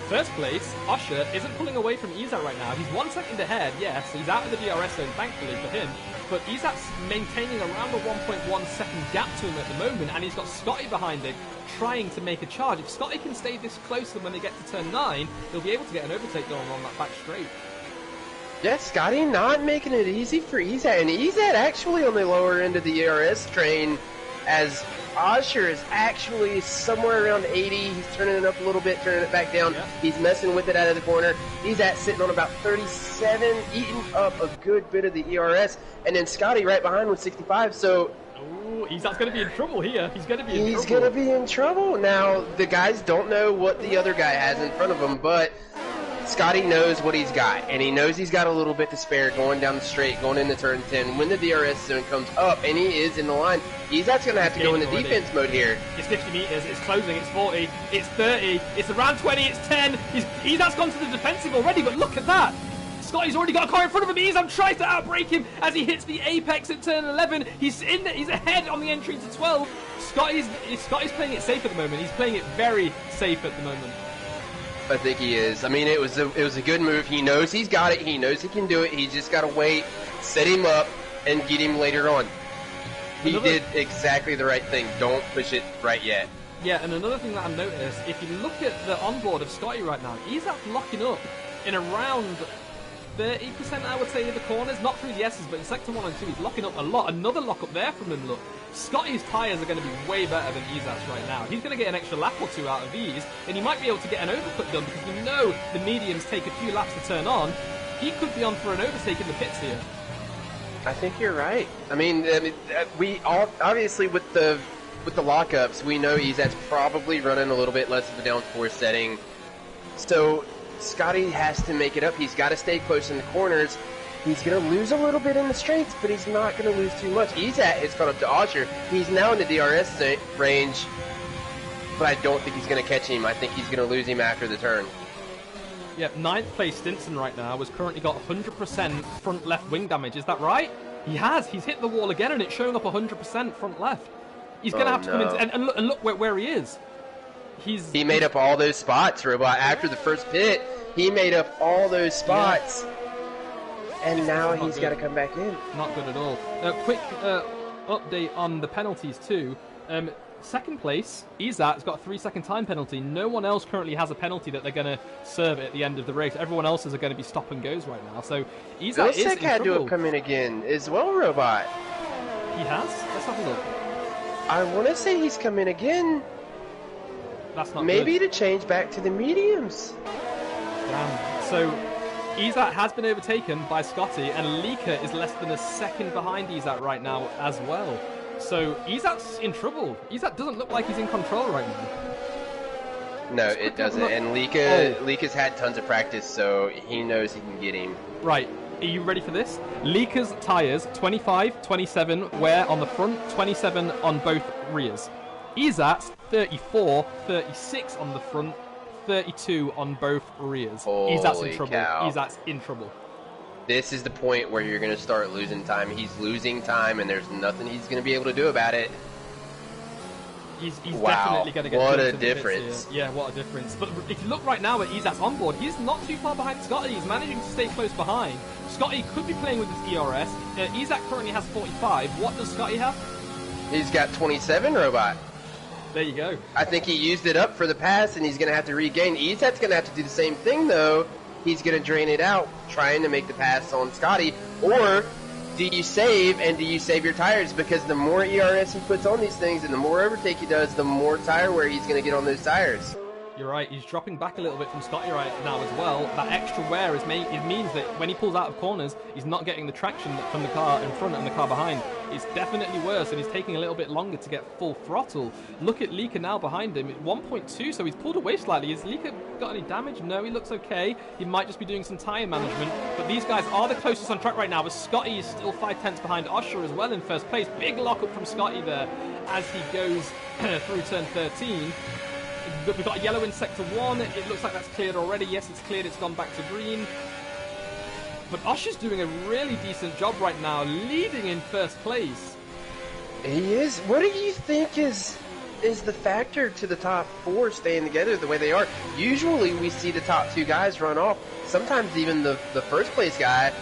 First place, OFR isn't pulling away from Izat right now. He's 1 second ahead, yes. He's out of the DRS zone, thankfully for him. But Izat's maintaining around the 1.1 second gap to him at the moment, and he's got Scotty behind him, trying to make a charge. If Scotty can stay this close, then when they get to turn 9, he'll be able to get an overtake going on that back straight. Yeah, Scotty not making it easy for Ezat, and Ezat actually on the lower end of the ERS train, as Osher is actually somewhere around 80. He's turning it up a little bit, turning it back down. Yeah. He's messing with it out of the corner. Ezat sitting on about 37, eating up a good bit of the ERS, and then Scotty right behind with 65. So Ezat's going to be in trouble here. He's going to be in trouble. he's going to be in trouble. Now, the guys don't know what the other guy has in front of him, but Scotty knows what he's got, and he knows he's got a little bit to spare going down the straight, going into turn 10. When the DRS zone comes up, and he is in the line, Ezat's going to have to go into defense mode here. It's 50 meters, it's closing, it's 40, it's 30, it's around 20, it's 10. Ezat's gone to the defensive already, but look at that. Scotty's already got a car in front of him. Ezat tries to outbrake him as he hits the apex at turn 11. He's ahead on the entry to 12. Scotty's playing it safe at the moment. He's playing it very safe at the moment. I think he is. I mean, it was a good move. He knows he's got it. He knows he can do it. He's just got to wait, set him up, and get him later on. He did exactly the right thing. Don't push it right yet. Yeah, and another thing that I've noticed, if you look at the onboard of Scotty right now, he's locking up in around 30%, I would say, in the corners. Not through the S's, but in sector 1 and 2, he's locking up a lot. Another lock up there from him, look. Scotty's tyres are going to be way better than Ezat's right now. He's going to get an extra lap or two out of these, and he might be able to get an overcut done because we know the mediums take a few laps to turn on. He could be on for an overtake in the pits here. I think you're right. I mean, we all obviously with the lockups, we know Ezat's probably running a little bit less of a downforce setting. So Scotty has to make it up. He's got to stay close in the corners. He's going to lose a little bit in the straights, but he's not going to lose too much. Ezat has caught up to Osher. He's now in the DRS range, but I don't think he's going to catch him. I think he's going to lose him after the turn. Yeah, 9th place Stinson right now has currently got 100% front left wing damage. Is that right? He has. He's hit the wall again, and it's showing up 100% front left. He's going to have to come in and look where he is. He made up all those spots, Robot. After the first pit, he made up all those spots. Yeah. And now he's got to come back in. Not good at all. Quick update on the penalties too. Second place, Ezat's got a 3-second time penalty. No one else currently has a penalty that they're going to serve at the end of the race. Everyone else's are going to be stop and goes right now. So Ezat is in trouble. had to have come in again as well, Robot. He has? Let's have a look. I want to say he's come in again. That's not maybe good. To change back to the mediums. Damn. So Ezat has been overtaken by Scotty, and Lika is less than a second behind Ezat right now as well. So Ezat's in trouble. Ezat doesn't look like he's in control right now. No, it doesn't. And Lika's had tons of practice, so he knows he can get him. Right. Are you ready for this? Lika's tyres, 25, 27 wear on the front, 27 on both rears. Ezat's 34, 36 on the front, 32 on both rears. Ezat's in trouble. Ezat's in trouble. This is the point where you're going to start losing time. He's losing time, and there's nothing he's going to be able to do about it. He's definitely going to get what a difference. Yeah, what a difference. But if you look right now at Ezat's onboard, he's not too far behind Scotty. He's managing to stay close behind. Scotty could be playing with his ERS. Ezat currently has 45. What does Scotty have? He's got 27, Robot. There you go. I think he used it up for the pass, and he's going to have to regain. Ezat's going to have to do the same thing, though. He's going to drain it out, trying to make the pass on Scotty. Or do you save, and do you save your tires? Because the more ERS he puts on these things and the more overtake he does, the more tire wear he's going to get on those tires. You're right. He's dropping back a little bit from Scotty right now as well. That extra wear it means that when he pulls out of corners, he's not getting the traction from the car in front and the car behind. It's definitely worse, and he's taking a little bit longer to get full throttle. Look at Lika now behind him at 1.2, so he's pulled away slightly. Has Lika got any damage? No, he looks okay. He might just be doing some tyre management, but these guys are the closest on track right now, but Scotty is still 5/10 behind Osher as well in first place. Big lockup from Scotty there as he goes through turn 13. We've got a yellow in sector 1. It looks like that's cleared already. Yes, it's cleared. It's gone back to green. But Osher's doing a really decent job right now, leading in first place. He is. What do you think is the factor to the top 4 staying together the way they are? Usually we see the top 2 guys run off. Sometimes even the first place guy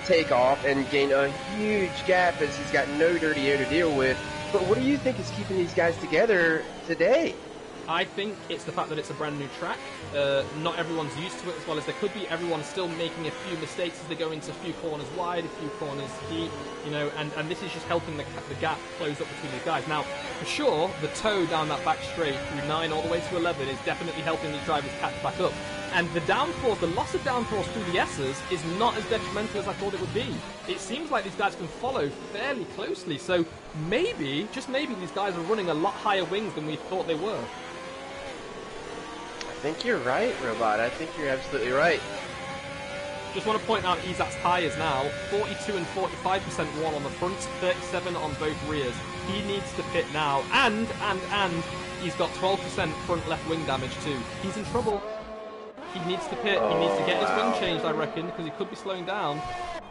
take off and gain a huge gap as he's got no dirty air to deal with. But what do you think is keeping these guys together today? I think it's the fact that it's a brand new track. Not everyone's used to it as well as they could be. Everyone's still making a few mistakes as they go into a few corners wide, a few corners deep, you know, and this is just helping the gap close up between these guys. Now, for sure, the toe down that back straight through 9 all the way to 11 is definitely helping these drivers catch back up. And the downforce, the loss of downforce through the S's is not as detrimental as I thought it would be. It seems like these guys can follow fairly closely, so maybe, just maybe, these guys are running a lot higher wings than we thought they were. I think you're right, Robot. I think you're absolutely right. Just want to point out Izat's tyres now, 42 and 45% one on the front, 37 on both rears. He needs to pit now, and he's got 12% front left wing damage too. He's in trouble. He needs to pit. He needs to get his wing changed, I reckon, because he could be slowing down.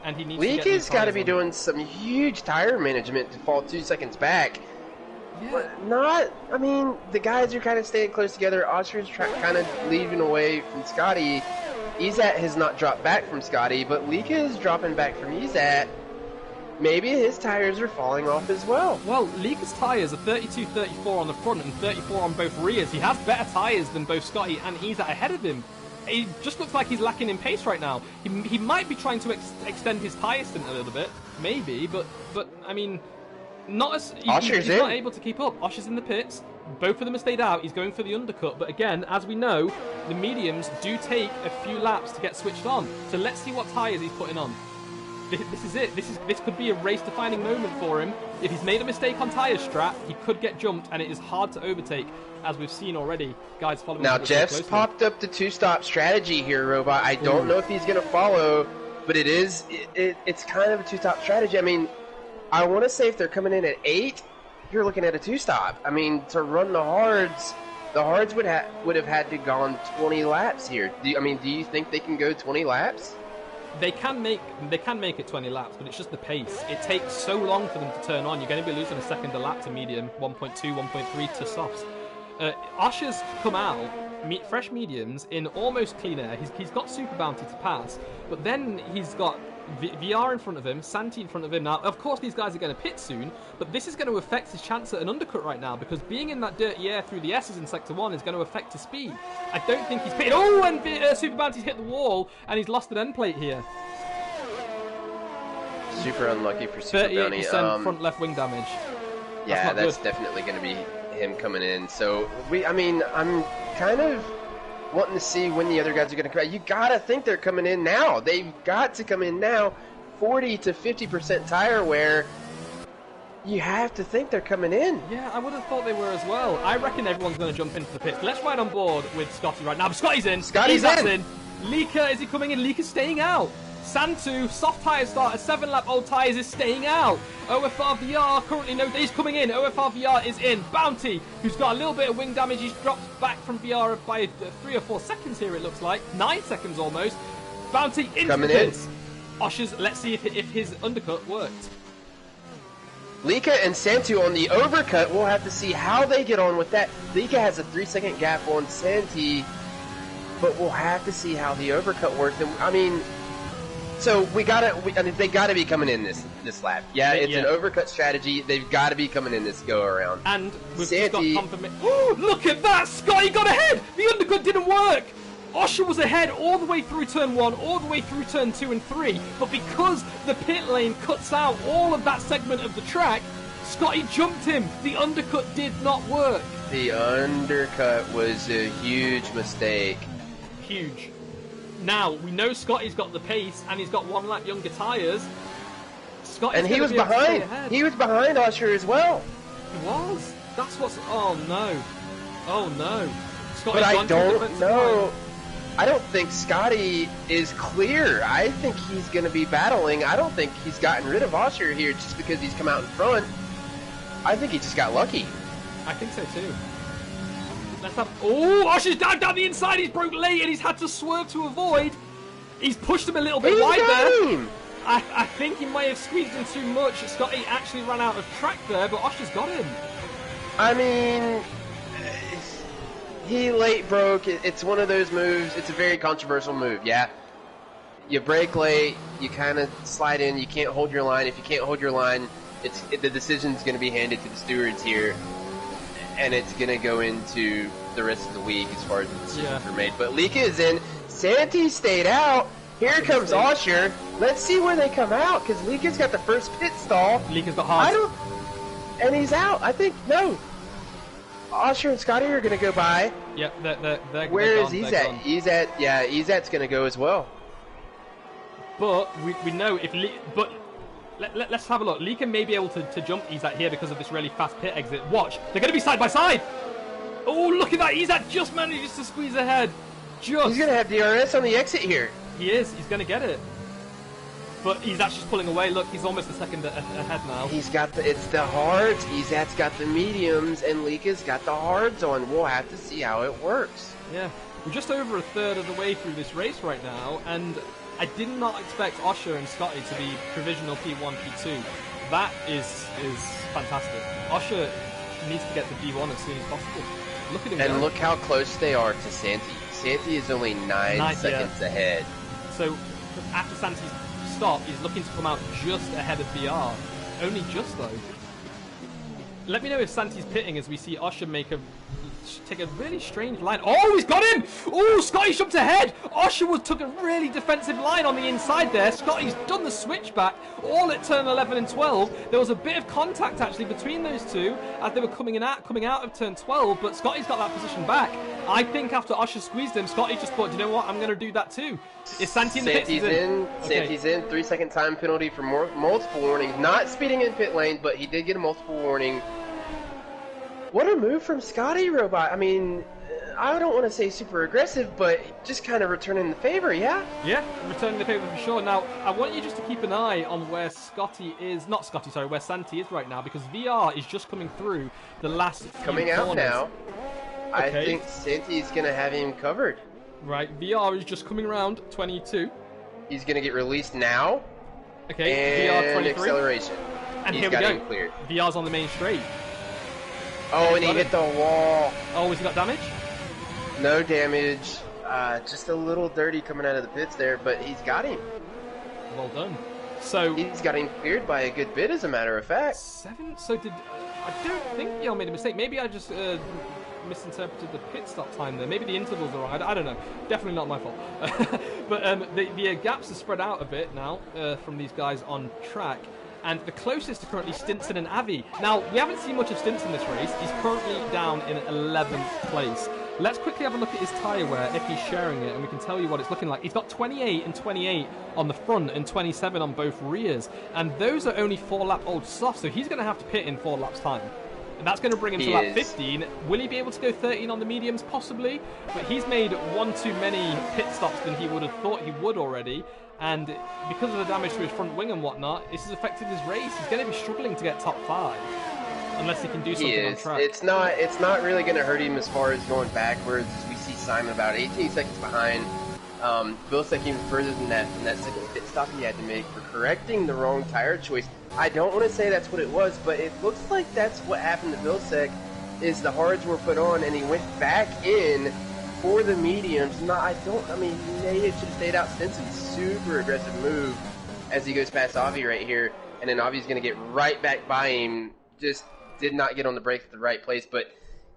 And he needs to get Leak's got to be doing some huge tire management to fall 2 seconds back. Yeah. But not, I mean, the guys are kind of staying close together. Oscar's kind of leaving away from Scotty. Izat has not dropped back from Scotty, but Leaka is dropping back from Izat. Maybe his tires are falling off as well. Well, Leaka's tyres are 32-34 on the front and 34 on both rears. He has better tyres than both Scotty and Izat ahead of him. It just looks like he's lacking in pace right now. He might be trying to extend his tyre stint a little bit, maybe, but I mean, not as he's not able to keep up. Osher's in the pits. Both of them have stayed out. He's going for the undercut, but again, as we know, the mediums do take a few laps to get switched on. So let's see what tyres he's putting on. This is it. This could be a race-defining moment for him. If he's made a mistake on tyre strat, he could get jumped, and it is hard to overtake, as we've seen already. Guys following. Now Jeff's popped up the two-stop strategy here, Robot. I don't know if he's going to follow, but it's kind of a two-stop strategy. I mean, I want to say if they're coming in at 8, you're looking at a two-stop. I mean, to run the hards would have had to gone 20 laps here. Do you think they can go 20 laps? They can make it 20 laps, but it's just the pace. It takes so long for them to turn on. You're going to be losing a second a lap to medium, 1.2, 1.3 to softs. Osher's come out, fresh mediums, in almost clean air. He's got Super Bounty to pass, but then he's got VR in front of him, Santi in front of him. Now, of course, these guys are going to pit soon, but this is going to affect his chance at an undercut right now, because being in that dirty air through the S's in Sector 1 is going to affect his speed. I don't think he's pitted. Oh, and Super Bounty's hit the wall, and he's lost an end plate here. Super unlucky for Super Bounty. 38% front left wing damage. Yeah, that's definitely going to be him coming in. So, I'm kind of wanting to see when the other guys are going to come out. You got to think they're coming in now. They've got to come in now. 40 to 50% tire wear. You have to think they're coming in. Yeah, I would have thought they were as well. I reckon everyone's going to jump into the pits. Let's ride on board with Scotty right now. But Scotty's in. Scotty's in. Leaka, is he coming in? Leaka's staying out. Santu, soft tyre start, 7-lap old tyres, is staying out. OFR VR, currently no, he's coming in. OFR VR is in. Bounty, who's got a little bit of wing damage, he's dropped back from VR by 3 or 4 seconds here, it looks like. 9 seconds almost. Bounty into the pits. Osher's, let's see if his undercut worked. Leaka and Santu on the overcut, we'll have to see how they get on with that. Leaka has a 3-second gap on Santi, but we'll have to see how the overcut works. And, so they got to be coming in this lap. Yeah, it's an overcut strategy. They've got to be coming in this go around. And we've just got confirmation. Oh, look at that! Scotty got ahead. The undercut didn't work. Osher was ahead all the way through turn 1, all the way through turn 2 and 3. But because the pit lane cuts out all of that segment of the track, Scotty jumped him. The undercut did not work. The undercut was a huge mistake. Huge. Now, we know Scotty's got the pace, and he's got 1 lap younger tyres. And he was behind. He was behind Osher as well. He was. That's what's... Oh, no. Oh, no. But I don't know. I don't think Scotty is clear. I think he's going to be battling. I don't think he's gotten rid of Osher here just because he's come out in front. I think he just got lucky. I think so, too. Oh, Osher's down the inside. He's broke late and he's had to swerve to avoid. He's pushed him a little bit wide there. I think he might have squeezed him too much. Scotty actually ran out of track there, but Osher's got him. He late broke. It's one of those moves. It's a very controversial move, yeah. You brake late, you kind of slide in, you can't hold your line. If you can't hold your line, the decision's going to be handed to the stewards here. And it's going to go into the rest of the week as far as the decisions were made. But Lika is in. Santi stayed out. Here comes Osher. Let's see where they come out, because Lika's got the first pit stall. Lika's got hard. And he's out. I think, no. Osher and Scotty are going to go by. Yep, they're Where is gone, Ezat? Ezat's going to go as well. But we know if let's have a look. Lika may be able to jump Ezat here because of this really fast pit exit. Watch, they're going to be side by side. Oh, look at that! Ezat just manages to squeeze ahead. He's going to have DRS on the exit here. He is. He's going to get it. But Ezat's just pulling away. Look, he's almost a second ahead now. He's got it's the hards. Ezat's got the mediums, and Lika's got the hards on. We'll have to see how it works. Yeah, we're just over a third of the way through this race right now, and I did not expect Osher and Scotty to be provisional P1, P2. That is fantastic. Osher needs to get to P1 as soon as possible. Look at him. And look how close they are to Santi. Santi is only 9 seconds ahead. So after Santi's stop, he's looking to come out just ahead of VR. Only just, though. Let me know if Santi's pitting as we see Osher take a really strange line. Oh, he's got him! Oh, Scotty jumped ahead! Osher took a really defensive line on the inside there. Scotty's done the switchback all at turn 11 and 12. There was a bit of contact actually between those two as they were coming out of turn 12, but Scotty's got that position back. I think after Osher squeezed him, Scotty just thought, you know what, I'm going to do that too. Is Santi in the pits? Santi's in. 3-second time penalty for multiple warnings. Not speeding in pit lane, but he did get a multiple warning. What a move from Scotty, Robot. I mean, I don't want to say super aggressive, but just kind of returning the favor, yeah? Yeah, returning the favor for sure. Now, I want you just to keep an eye on where where Santi is right now, because VR is just coming through the last few Coming out corners. now. Okay. I think Santi's going to have him covered. Right, VR is just coming around 22. He's going to get released now. Okay, VR 23. Acceleration. And He's here we got go. him cleared. VR's on the main straight. Oh, and he hit the wall. Oh, has he got damage? No damage. Just a little dirty coming out of the pits there, but he's got him. Well done. So he's got him cleared by a good bit, as a matter of fact. 7? So I don't think VR made a mistake. Maybe I just misinterpreted the pit stop time there. Maybe the intervals are right. I don't know. Definitely not my fault. But the gaps are spread out a bit now from these guys on track. And the closest are currently Stinson and Avi. Now, we haven't seen much of Stinson this race. He's currently down in 11th place. Let's quickly have a look at his tyre wear if he's sharing it, and we can tell you what it's looking like. He's got 28 and 28 on the front and 27 on both rears. And those are only 4-lap-old softs, so he's going to have to pit in 4 laps' time. And that's going to bring him to lap 15. Will he be able to go 13 on the mediums? Possibly. But he's made one too many pit stops than he would have thought he would already. And because of the damage to his front wing and whatnot, this has affected his race. He's going to be struggling to get top 5. Unless he can do something on track. It's not really going to hurt him as far as going backwards. As we see Simon about 18 seconds behind. Vilsack even further than that from that second pit stop he had to make for correcting the wrong tire choice. I don't want to say that's what it was, but it looks like that's what happened to Vilsack, is the hards were put on and he went back in for the mediums. Maybe it should have stayed out. Stinson's super aggressive move as he goes past Avi right here, and then Avi's going to get right back by him. Just did not get on the brake at the right place, but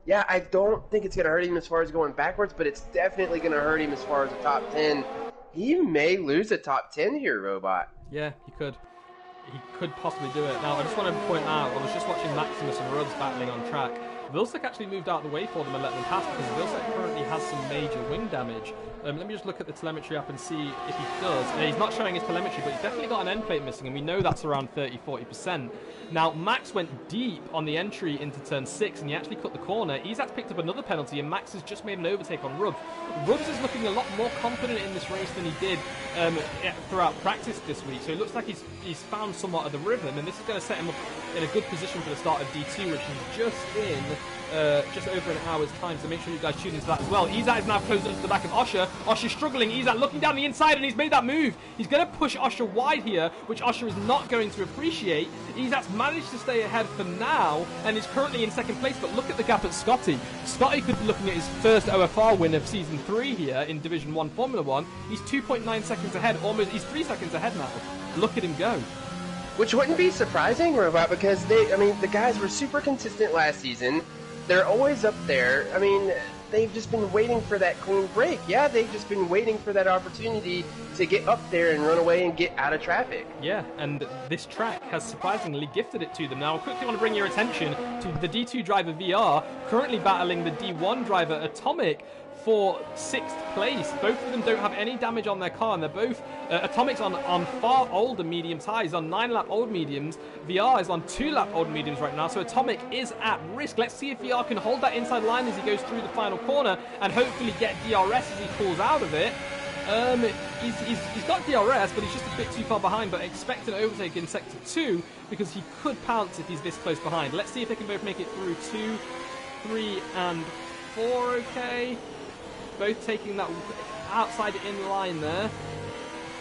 yeah, I don't think it's going to hurt him as far as going backwards, but it's definitely going to hurt him as far as the top 10. He may lose a top 10 here, Robot. Yeah, he could. He could possibly do it. Now, I just want to point out, I was just watching Maximus and Rubs battling on track. Vilsack actually moved out of the way for them and let them pass because Vilsack currently has some major wing damage. Let me just look at the telemetry app and see if he does. He's not showing his telemetry, but he's definitely got an end plate missing, and we know that's around 30-40%. Now, Max went deep on the entry into turn 6, and he actually cut the corner. Izat's picked up another penalty, and Max has just made an overtake on Rubs. Rubs is looking a lot more confident in this race than he did throughout practice this week, so it looks like he's found somewhat of the rhythm, and this is going to set him up in a good position for the start of D2, which is just in just over an hour's time, so make sure you guys tune into that as well. Izat is now closed up to the back of Osher. Osher's struggling. Izat looking down the inside, and he's made that move. He's going to push Osher wide here, which Osher is not going to appreciate. Izat's managed to stay ahead for now, and is currently in second place, but look at the gap at Scotty. Scotty could be looking at his first OFR win of Season 3 here in Division 1 Formula 1. He's 2.9 seconds ahead, he's 3 seconds ahead now. Look at him go. Which wouldn't be surprising, Robot, because the guys were super consistent last season. They're always up there. I mean, they've just been waiting for that clean break. Yeah, they've just been waiting for that opportunity to get up there and run away and get out of traffic. Yeah, and this track has surprisingly gifted it to them. Now, I quickly want to bring your attention to the D2 driver VR, currently battling the D1 driver Atomic for 6th place. Both of them don't have any damage on their car, and they're both Atomic's on far older medium tires, on 9-lap old mediums. VR is on 2-lap old mediums right now, so Atomic is at risk. Let's see if VR can hold that inside line as he goes through the final corner and hopefully get DRS as he pulls out of it. He's got DRS, but he's just a bit too far behind, but expect an overtake in Sector 2 because he could pounce if he's this close behind. Let's see if they can both make it through 2, 3, and 4, okay. Both taking that outside in line there.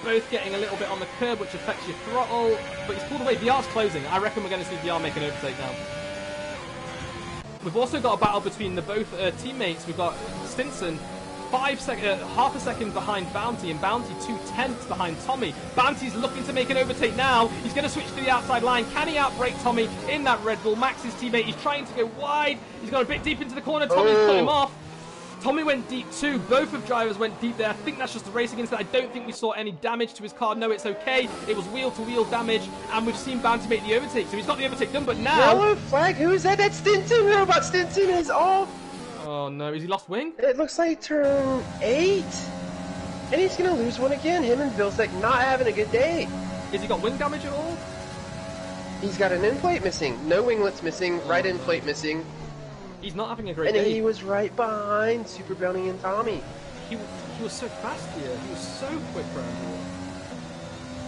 Both getting a little bit on the curb, which affects your throttle, but he's pulled away. VR's closing. I reckon we're going to see VR make an overtake now. We've also got a battle between the both teammates. We've got Stinson half a second behind Bounty, and Bounty 2/10 behind Tommy. Bounty's looking to make an overtake now. He's going to switch to the outside line. Can he outbrake Tommy in that Red Bull? Max's teammate, he's trying to go wide. He's got a bit deep into the corner. Tommy's put him off. Tommy went deep too. Both of drivers went deep there. I think that's just a racing incident. I don't think we saw any damage to his car. No, it's okay. It was wheel-to-wheel damage, and we've seen Bounty make the overtake. So he's got the overtake done, but now... Yellow flag? Who is that? That's Stinson. Robot Stinson is off. Oh no, has he lost wing? It looks like turn 8. And he's going to lose one again. Him and Vilsek not having a good day. Has he got wing damage at all? He's got an end plate missing. No winglets missing. Right end plate missing. He's not having a great day. And he was right behind Super Bounty and Tommy. He was so fast here. He was so quick around here.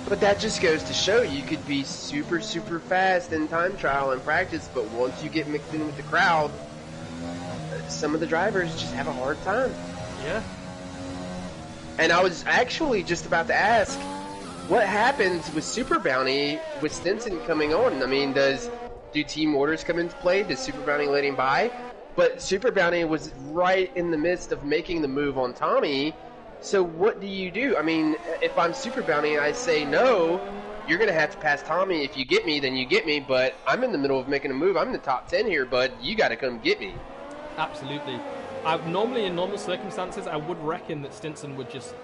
But that just goes to show you could be super, super fast in time trial and practice, but once you get mixed in with the crowd, some of the drivers just have a hard time. Yeah. And I was actually just about to ask, what happens with Super Bounty with Stinson coming on? I mean, do team orders come into play? Does Super Bounty let him by? But Super Bounty was right in the midst of making the move on Tommy. So what do you do? I mean, if I'm Super Bounty and I say no, you're going to have to pass Tommy. If you get me, then you get me. But I'm in the middle of making a move. I'm in the top 10 here, bud. You got to come get me. Absolutely. Normally, in normal circumstances, I would reckon that Stinson would just,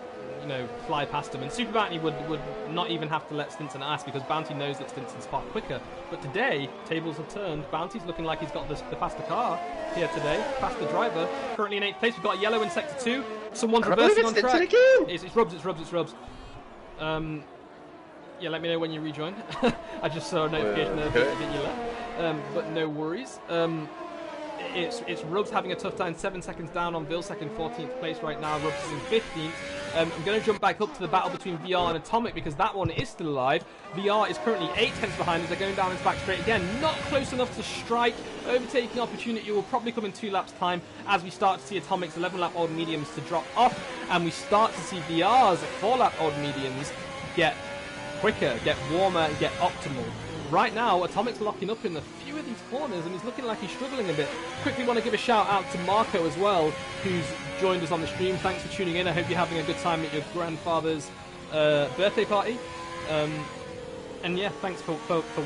fly past him. And Super Bounty would not even have to let Stinson ask because Bounty knows that Stinson's far quicker. But today, tables have turned. Bounty's looking like he's got the faster car here today. Faster driver. Currently in 8th place. We've got yellow in Sector 2. Someone's reversing on track. Again. It's Rubs. Yeah, let me know when you rejoin. I just saw a notification that you left. But no worries. It's Rubs having a tough time, 7 seconds down on Vilsek in 14th place right now. Rubs is in 15th. I'm going to jump back up to the battle between VR and Atomic because that one is still alive. VR is currently 8/10 behind as they're going down into back straight again. Not close enough to strike. Overtaking opportunity will probably come in 2 laps time as we start to see Atomic's 11-lap old mediums to drop off, and we start to see VR's 4-lap old mediums get quicker, get warmer, get optimal. Right now, Atomic's locking up in a few of these corners, and he's looking like he's struggling a bit. Quickly want to give a shout out to Marco as well, who's joined us on the stream. Thanks for tuning in. I hope you're having a good time at your grandfather's birthday party. And yeah, thanks for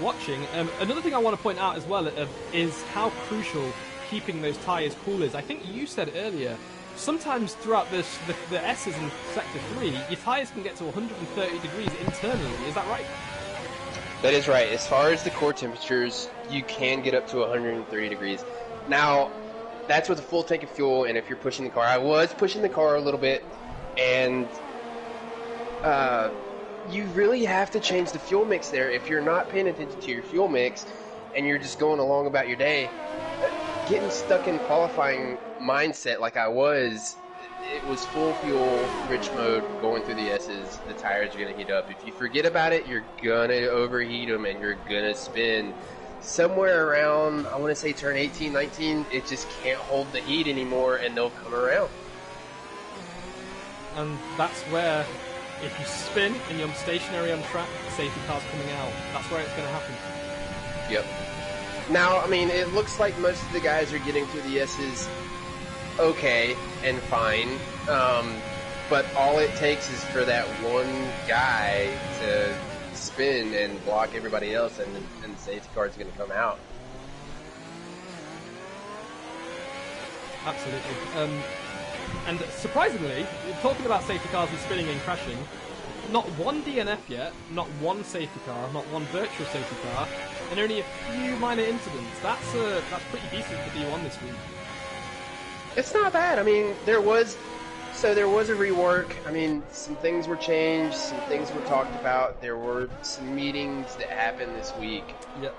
watching. Another thing I want to point out as well is how crucial keeping those tyres cool is. I think you said earlier, sometimes throughout the S's in Sector 3, your tyres can get to 130 degrees internally. Is that right? That is right. As far as the core temperatures, you can get up to 130 degrees. Now, that's with a full tank of fuel, and if you're pushing the car. I was pushing the car a little bit, and you really have to change the fuel mix there. If you're not paying attention to your fuel mix, and you're just going along about your day, getting stuck in qualifying mindset like I was, it was full fuel, rich mode, going through the S's. The tires are going to heat up. If you forget about it, you're going to overheat them and you're going to spin. Somewhere around, I want to say turn 18, 19, it just can't hold the heat anymore and they'll come around. And that's where, if you spin and you're stationary on track, the safety car's coming out. That's where it's going to happen. Yep. Now, I mean, it looks like most of the guys are getting through the S's okay and fine, but all it takes is for that one guy to spin and block everybody else, and the safety car's going to come out. absolutely. And surprisingly, talking about safety cars and spinning and crashing, not one DNF yet, not one safety car, not one virtual safety car, and only a few minor incidents. That's pretty decent for D1 this week. It's not bad. I mean, there was a rework. I mean, some things were changed, some things were talked about. There were some meetings that happened this week. Yep.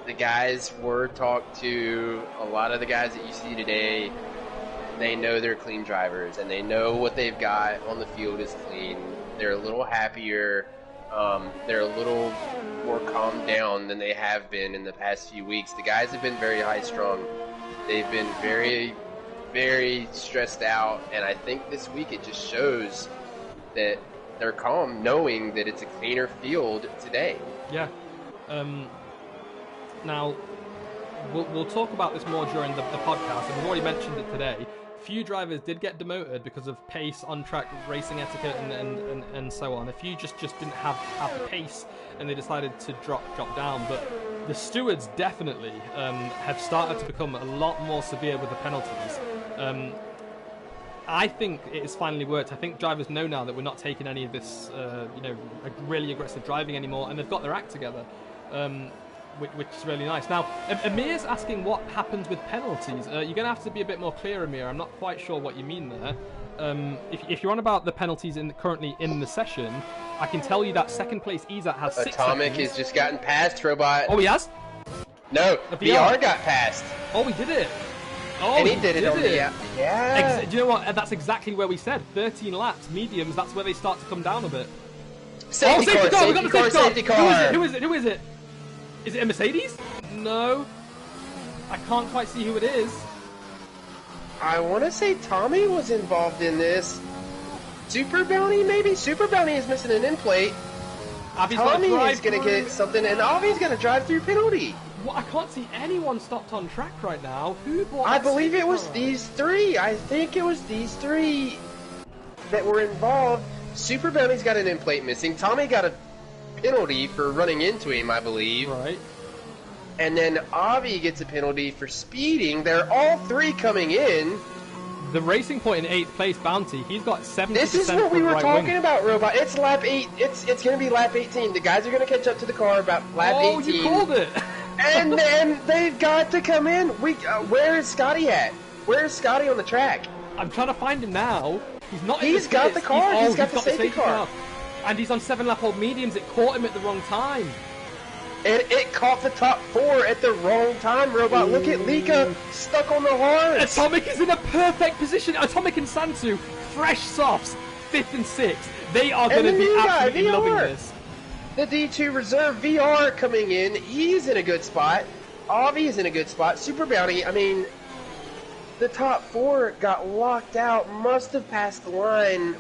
The guys were talked to. A lot of the guys that you see today, they know they're clean drivers, and they know what they've got on the field is clean. They're a little happier. They're a little more calmed down than they have been in the past few weeks. The guys have been very high-strung. They've been very, very stressed out, and I think this week it just shows that they're calm, knowing that it's a cleaner field today. Yeah. Now, we'll talk about this more during the podcast, and we've already mentioned it today. Few drivers did get demoted because of pace, on-track racing etiquette, and so on. A few just didn't have the pace, and they decided to drop down. But the stewards definitely have started to become a lot more severe with the penalties. I think it has finally worked. I think drivers know now that we're not taking any of this, really aggressive driving anymore, and they've got their act together. Which is really nice. Now, Amir's asking what happens with penalties. You're going to have to be a bit more clear, Amir. I'm not quite sure what you mean there. If you're on about the penalties currently in the session, I can tell you that second place Izat has 6 Atomic seconds. has just gotten past, Robot. Oh, he has? No, VR got past. Oh, he did it. Oh, and he did it on the... Yeah. Do you know what? That's exactly where we said. 13 laps, mediums, that's where they start to come down a bit. Safety car, safety car. Who is it? Is it a Mercedes? No. I can't quite see who it is. I want to say Tommy was involved in this. Super Bounty, maybe? Super Bounty is missing an end plate. Tommy is going to get something, and Avi's going to drive through penalty. Well, I can't see anyone stopped on track right now. Who bought I believe it was these three. I think it was these three that were involved. Super Bounty's got an end plate missing. Tommy got a penalty for running into him, I believe. Right. And then Avi gets a penalty for speeding. They're all three coming in. The Racing Point in 8th place Bounty, he's got 70%. This is what we were talking about, Robot. It's lap 8. It's going to be lap 18. The guys are going to catch up to the car about lap 18. Oh, you called it. And then they've got to come in. Where is Scotty at? Where is Scotty on the track? I'm trying to find him now. He's not in He's got the car. He's got the safety car. And he's on 7-lap-old mediums. It caught him at the wrong time. And it caught the top 4 at the wrong time, Robot. Ooh. Look at Lika stuck on the hards. Atomic is in a perfect position. Atomic and Santu, fresh softs, 5th and 6th. They are going to be absolutely loving this. The D2 reserve VR coming in. He's in a good spot. Avi is in a good spot. Super Bounty, I mean, the top 4 got locked out. Must have passed the line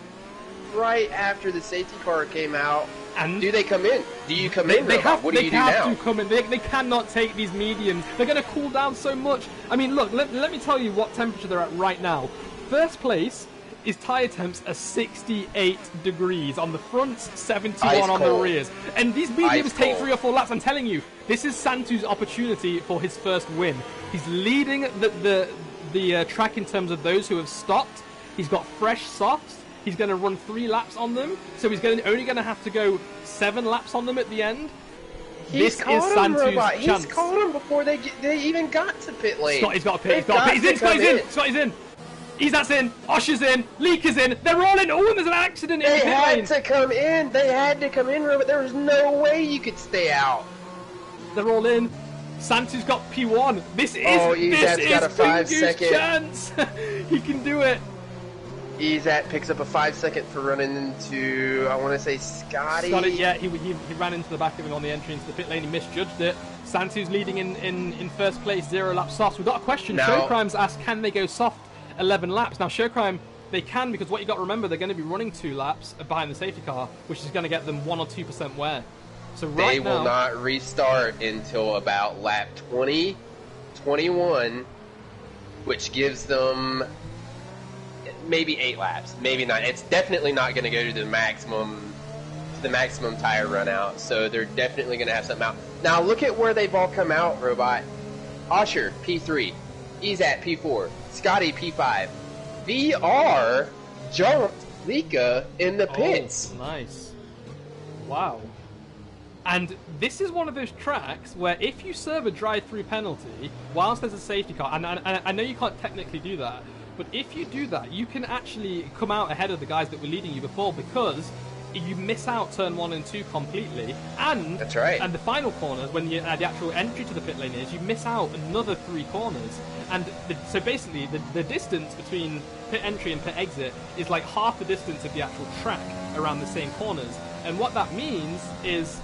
right after the safety car came out. And do they come in? Do you come in? What do you do now? They have to come in. They cannot take these mediums. They're going to cool down so much. I mean, look, let me tell you what temperature they're at right now. First place is tyre temps at 68 degrees on the fronts, 71 on the rears. And these mediums take 3 or 4 laps. I'm telling you, this is Santu's opportunity for his first win. He's leading the track in terms of those who have stopped. He's got fresh softs. He's going to run 3 laps on them, so he's only going to have to go 7 laps on them at the end. This is Santu's chance. He's caught him before they even got to pit lane. Scotty's got a pit. Scotty's in. Izat's in. Osher's in. Leaker's in. They're all in. Oh, and there's an accident in the pit lane. They had to come in. They had to come in, Robert. There was no way you could stay out. They're all in. Santu's got P1. This is got a 5-second chance. He can do it. Izat picks up a 5-second for running into, I want to say, Scotty. Yeah, he ran into the back of him on the entry into the pit lane. He misjudged it. Santu's leading in first place, 0 lap softs. We've got a question. Showcrime's asked, can they go soft 11 laps? Now, Showcrime, they can, because what you got to remember, they're going to be running 2 laps behind the safety car, which is going to get them 1 or 2% wear. So they will not restart until about lap 20, 21, which gives them maybe 8 laps, maybe 9. It's definitely not going to go to the maximum tire run out, so they're definitely going to have something out. Now look at where they've all come out, Robot. Osher, P3. He's at P4. Scotty P5. VR jumped Lika in the pits. Oh, nice. Wow. And this is one of those tracks where if you serve a drive-through penalty whilst there's a safety car, and I know you can't technically do that, but if you do that, you can actually come out ahead of the guys that were leading you before, because you miss out turn 1 and 2 completely. And that's right. And the final corners, when the actual entry to the pit lane is, you miss out another 3 corners. And so basically, the distance between pit entry and pit exit is like half the distance of the actual track around the same corners. And what that means is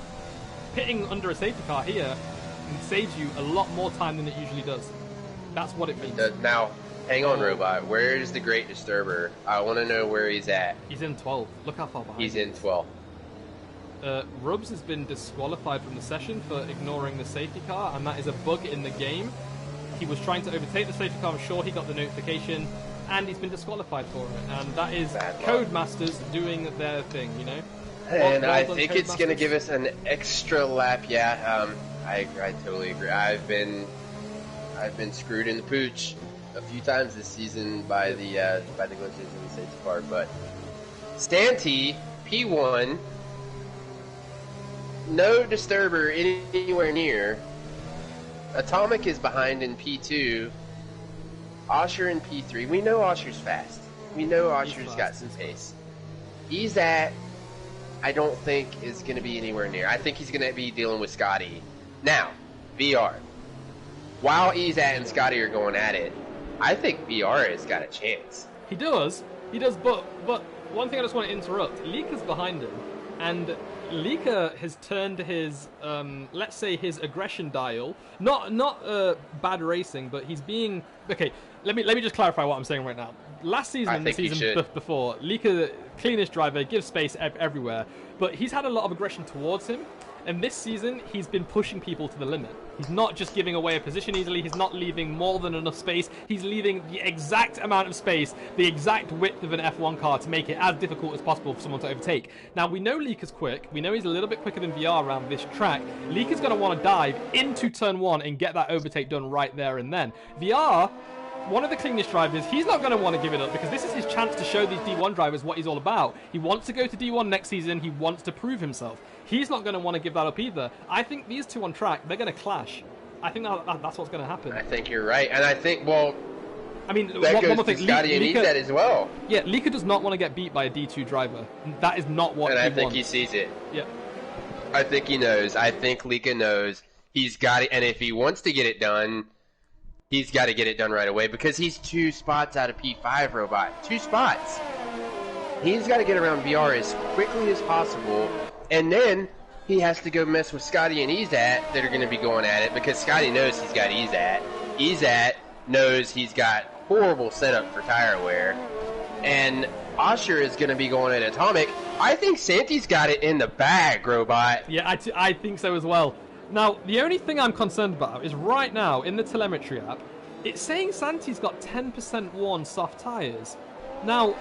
pitting under a safety car here saves you a lot more time than it usually does. That's what it means. Now, hang on, Robot. Where is the Great Disturber? I want to know where he's at. He's in 12. Look how far behind. He's in 12. Rubs has been disqualified from the session for ignoring the safety car, and that is a bug in the game. He was trying to overtake the safety car. I'm sure he got the notification, and he's been disqualified for it. And that is Codemasters doing their thing, you know? And I think it's going to give us an extra lap. Yeah, I totally agree. I've been screwed in the pooch a few times this season by the glitches in the safety car. But Stanty P1, no Disturber anywhere near. Atomic is behind in P2. Osher in P3. We know Osher's fast. We know Osher's got some pace. He's at, I don't think is going to be anywhere near. I think he's going to be dealing with Scotty. Now, VR. While Ezat and Scotty are going at it, I think VR has got a chance. He does, but one thing I just want to interrupt. Lika's behind him, and Lika has turned his, let's say his aggression dial, not bad racing, but he's being, okay, let me just clarify what I'm saying right now. Last season and the season before, Lika, cleanest driver, gives space everywhere, but he's had a lot of aggression towards him, and this season he's been pushing people to the limit. He's not just giving away a position easily, he's not leaving more than enough space, he's leaving the exact amount of space, the exact width of an F1 car to make it as difficult as possible for someone to overtake. Now, we know Lika's quick, we know he's a little bit quicker than VR around this track. Lika's going to want to dive into turn 1 and get that overtake done right there and then. VR, one of the cleanest drivers, he's not going to want to give it up because this is his chance to show these D1 drivers what he's all about. He wants to go to D1 next season, he wants to prove himself. He's not going to want to give that up either. I think these two on track, they're going to clash. I think that's what's going to happen. I think you're right, and I think, well, I mean, that one goes more to thing. Scotty and Ezat as well. Yeah, Lika does not want to get beat by a D2 driver. That is not what he wants. And I think he sees it. Yeah. I think he knows. I think Lika knows. He's got it, and if he wants to get it done, he's got to get it done right away because he's 2 spots out of P5, Robot. 2 spots. He's got to get around VR as quickly as possible, and then he has to go mess with Scotty and Ezat that are going to be going at it because Scotty knows he's got Ezat. Ezat knows he's got horrible setup for tire wear, and Osher is going to be going at Atomic. I think Santi's got it in the bag, Robot. Yeah, I think so as well. Now, the only thing I'm concerned about is right now in the telemetry app, it's saying Santi's got 10% worn soft tires. Now,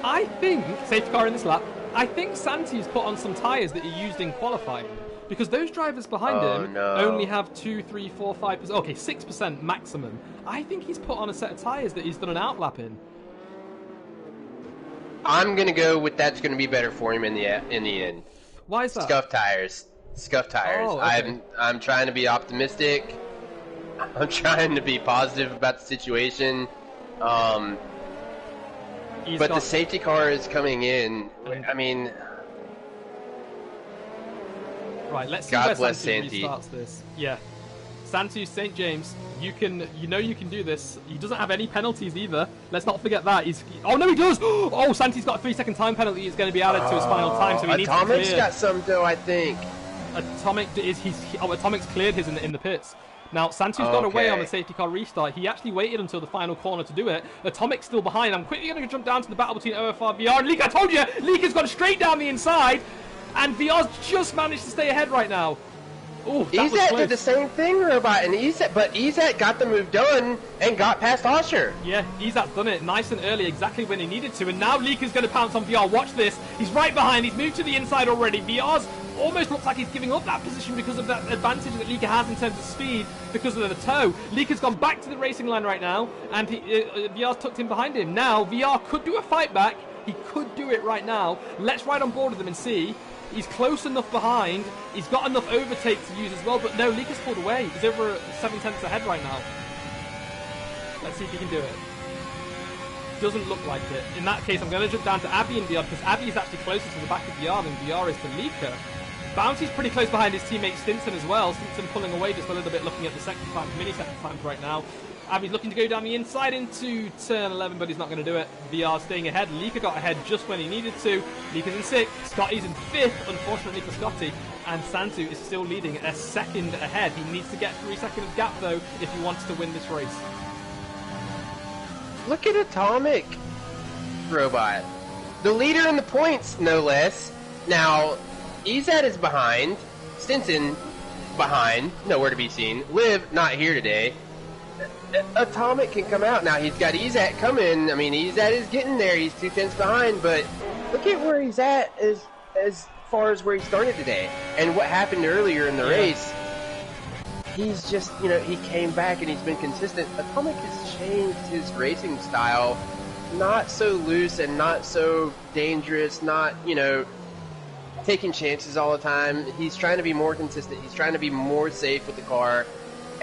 I think, safety car in this lap, I think Santi's put on some tires that he used in qualifying. Because those drivers behind him only have 2, 3, 4, 5%, okay, 6% maximum. I think he's put on a set of tires that he's done an outlap in. I'm going to go with that's going to be better for him in the end. Why is that? Scuff tires. Scuff tires. Oh, okay. I'm trying to be optimistic. I'm trying to be positive about the situation. But the safety car is coming in. I mean, right. Let's see God where bless Santi restarts this. Yeah, Santi St. James. You can do this. He doesn't have any penalties either. Let's not forget that. Oh no, he does. Oh, Santi's got a 3-second time penalty. It's going to be added to his final time, so he needs to clear. Atomic's got some though, I think. Atomic's cleared his in the pits. Now, Santu's got away on the safety car restart. He actually waited until the final corner to do it. Atomic's still behind. I'm quickly going to jump down to the battle between OFR, VR, and Lika. I told you, Lika's gone straight down the inside, and VR's just managed to stay ahead right now. Ooh, Ezat did the same thing, Robot, and Ezat got the move done and got past Osher. Yeah, Ezat's done it nice and early, exactly when he needed to, and now Lika's going to pounce on VR. Watch this. He's right behind. He's moved to the inside already. VR's almost looks like he's giving up that position because of that advantage that Lika has in terms of speed because of the toe. Lika's gone back to the racing line right now, and VR's tucked in behind him. Now, VR could do a fight back. He could do it right now. Let's ride on board with him and see. He's close enough behind. He's got enough overtake to use as well, but no, Lika's pulled away. He's over 7/10 ahead right now. Let's see if he can do it. Doesn't look like it. In that case, I'm going to jump down to Abby and VR because Abby is actually closer to the back of VR than VR is to Lika. Bounty's pretty close behind his teammate Stinson as well. Stinson pulling away just a little bit, looking at the second times, mini-second times right now. Abby's looking to go down the inside into turn 11, but he's not going to do it. VR staying ahead. Lika got ahead just when he needed to. Lika's in 6th. Scotty's in 5th, unfortunately for Scotty. And Santu is still leading a second ahead. He needs to get 3 seconds gap, though, if he wants to win this race. Look at Atomic, Robot. The leader in the points, no less. Now, Ezat is behind. Stinson behind. Nowhere to be seen. Liv, not here today. Atomic can come out. Now, he's got Ezat coming. I mean, Ezat is getting there. He's 2/10 behind, but look at where he's at as far as where he started today. And what happened earlier in the race. He's just, you know, he came back and he's been consistent. Atomic has changed his racing style. Not so loose and not so dangerous, not, you know, taking chances all the time. He's trying to be more consistent. He's trying to be more safe with the car.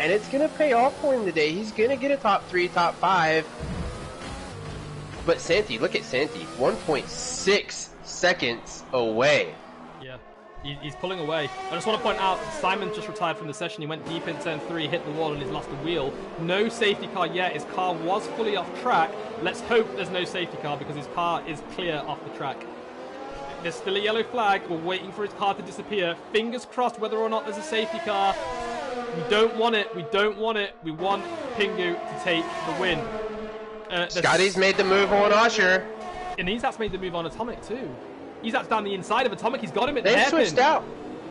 And it's going to pay off for him today. He's going to get a top 3, top 5. But Santi, look at Santi. 1.6 seconds away. Yeah. He's pulling away. I just want to point out, Simon just retired from the session. He went deep in turn 3, hit the wall, and he's lost a wheel. No safety car yet. His car was fully off track. Let's hope there's no safety car because his car is clear off the track. There's still a yellow flag. We're waiting for his car to disappear. Fingers crossed whether or not there's a safety car. We don't want it. We don't want it. We want Pingu to take the win. Scotty's made the move on Usher. And Ezat's made the move on Atomic too. Ezat's down the inside of Atomic. He's got him at the hairpin. They've switched out.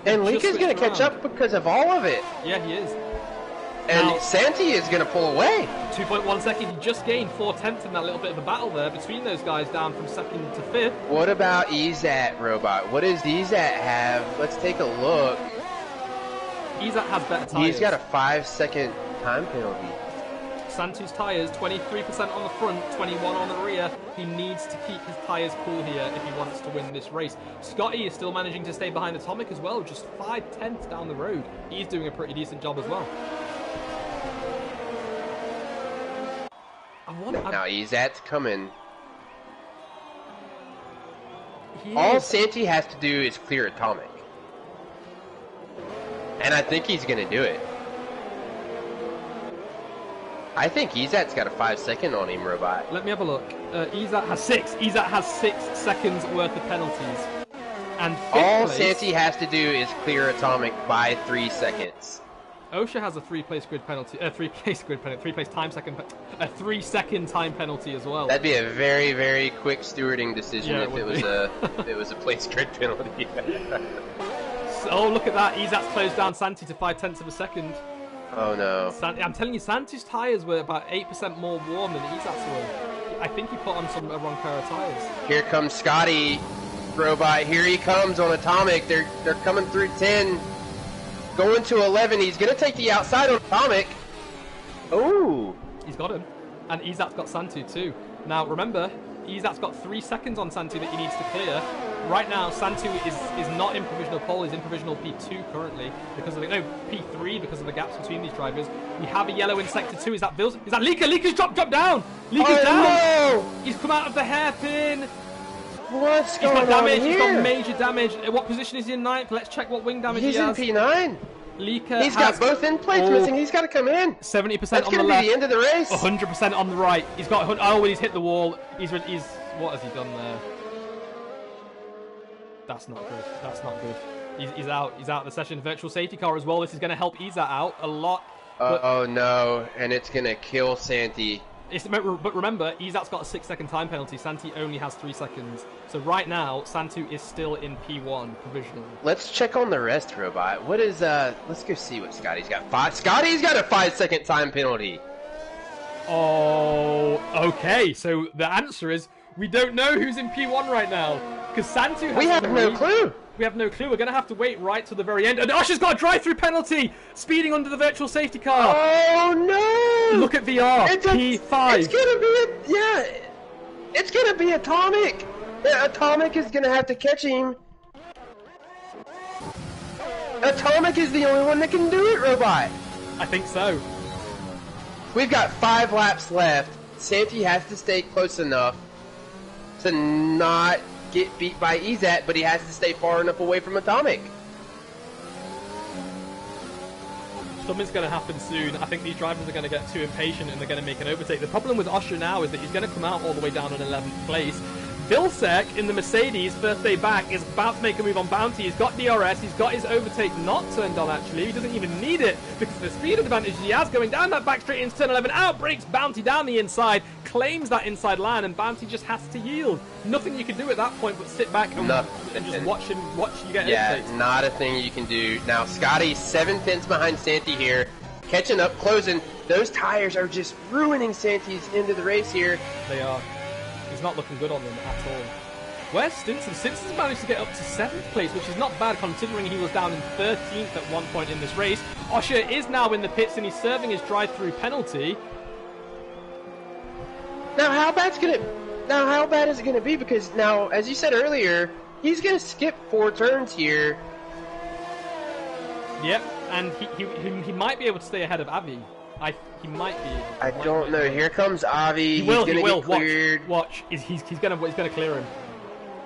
And Lika's going to catch up because of all of it. Yeah, he is. And now, Santi is going to pull away. 2.1 seconds. He just gained 4/10 in that little bit of a battle there between those guys down from 2nd to 5th. What about Ezat, Robot? What does Ezat have? Let's take a look. Ezat has better tires. He's got a 5-second time penalty. Santu's tyres, 23% on the front, 21 on the rear. He needs to keep his tyres cool here if he wants to win this race. Scotty is still managing to stay behind Atomic as well, just 5/10 down the road. He's doing a pretty decent job as well. Now Ezat's coming. All Santi has to do is clear Atomic. And I think he's going to do it. I think Ezat's got a 5-second on him, Robot. Let me have a look. Ezat has 6. Ezat has 6 seconds worth of penalties. And all Santi has to do is clear Atomic by 3 seconds. OSHA has a 3-place grid penalty. 3-place time second. A 3-second time penalty as well. That'd be a very, very quick stewarding decision if it was a place grid penalty. Oh, look at that. Ezat's closed down Santi to 0.5 of a second. Oh no. I'm telling you, Santi's tyres were about 8% more warm than Ezat's were. I think he put on a wrong pair of tyres. Here comes Scotty, Robot. Here he comes on Atomic. They're coming through 10. Going to 11. He's going to take the outside on Atomic. Oh. He's got him. And Ezat's got Santu too. Now remember, Ezat's got 3 seconds on Santu that he needs to clear. Right now, Santu is not in provisional pole. He's in provisional P2 currently because of P3 because of the gaps between these drivers. We have a yellow in sector 2. Is that Vils? Is that Lika? Lika's dropped down. Lika's down. No. He's come out of the hairpin. What's going on damage. here? He's got major damage. What position is he in 9th? Let's check what wing damage he has. He's in P9. Lika He's got both end plates missing. He's got to come in. 70% on the left. That's going to be the end of the race. 100% on the right. He's got. Oh, he's hit the wall. He's. What has he done there? That's not good. That's not good. He's out. He's out of the session. Virtual safety car as well. This is going to help Ezat out a lot. Oh no! And it's going to kill Santi. But remember, Ezat's got a 6-second time penalty. Santi only has 3 seconds. So right now, Santu is still in P1 provisionally. Let's check on the rest, Robot. What is Let's go see what Scotty's got. Scotty's got a 5-second time penalty. Oh, okay. So the answer is We don't know who's in P1 right now because Santu has We have no clue. We have no clue. We're going to have to wait right to the very end. And Usher's got a drive-through penalty, speeding under the virtual safety car. Oh no! Look at VR. P5. It's gonna be it's gonna be Atomic. Yeah, Atomic is gonna have to catch him. Atomic is the only one that can do it, Robot. I think so. We've got 5 laps left. Santi has to stay close enough to not get beat by Ezat, but he has to stay far enough away from Atomic. Something's going to happen soon. I think these drivers are going to get too impatient and they're going to make an overtake. The problem with Osher now is that he's going to come out all the way down in 11th place. Vilsec in the Mercedes, first day back, is about to make a move on Bounty. He's got DRS, he's got his overtake not turned on actually. He doesn't even need it because of the speed advantage he has going down that back straight into turn 11. Outbreaks Bounty down the inside, claims that inside line, and Bounty just has to yield. Nothing you can do at that point but sit back and just watch you get overtakes. Not a thing you can do. Now Scotty 7 tenths behind Santi here, catching up, closing. Those tires are just ruining Santi's end of the race here. They are. He's not looking good on them at all. Where's Stinson? Stinson's managed to get up to 7th place, which is not bad considering he was down in 13th at one point in this race. Osher is now in the pits and he's serving his drive-through penalty. Now how bad is it gonna be? Because now, as you said earlier, he's gonna skip 4 turns here. Yep, and he might be able to stay ahead of Avi. He might be. I don't know. Here comes Avi. He will. He's gonna get cleared. Watch. He's gonna clear him.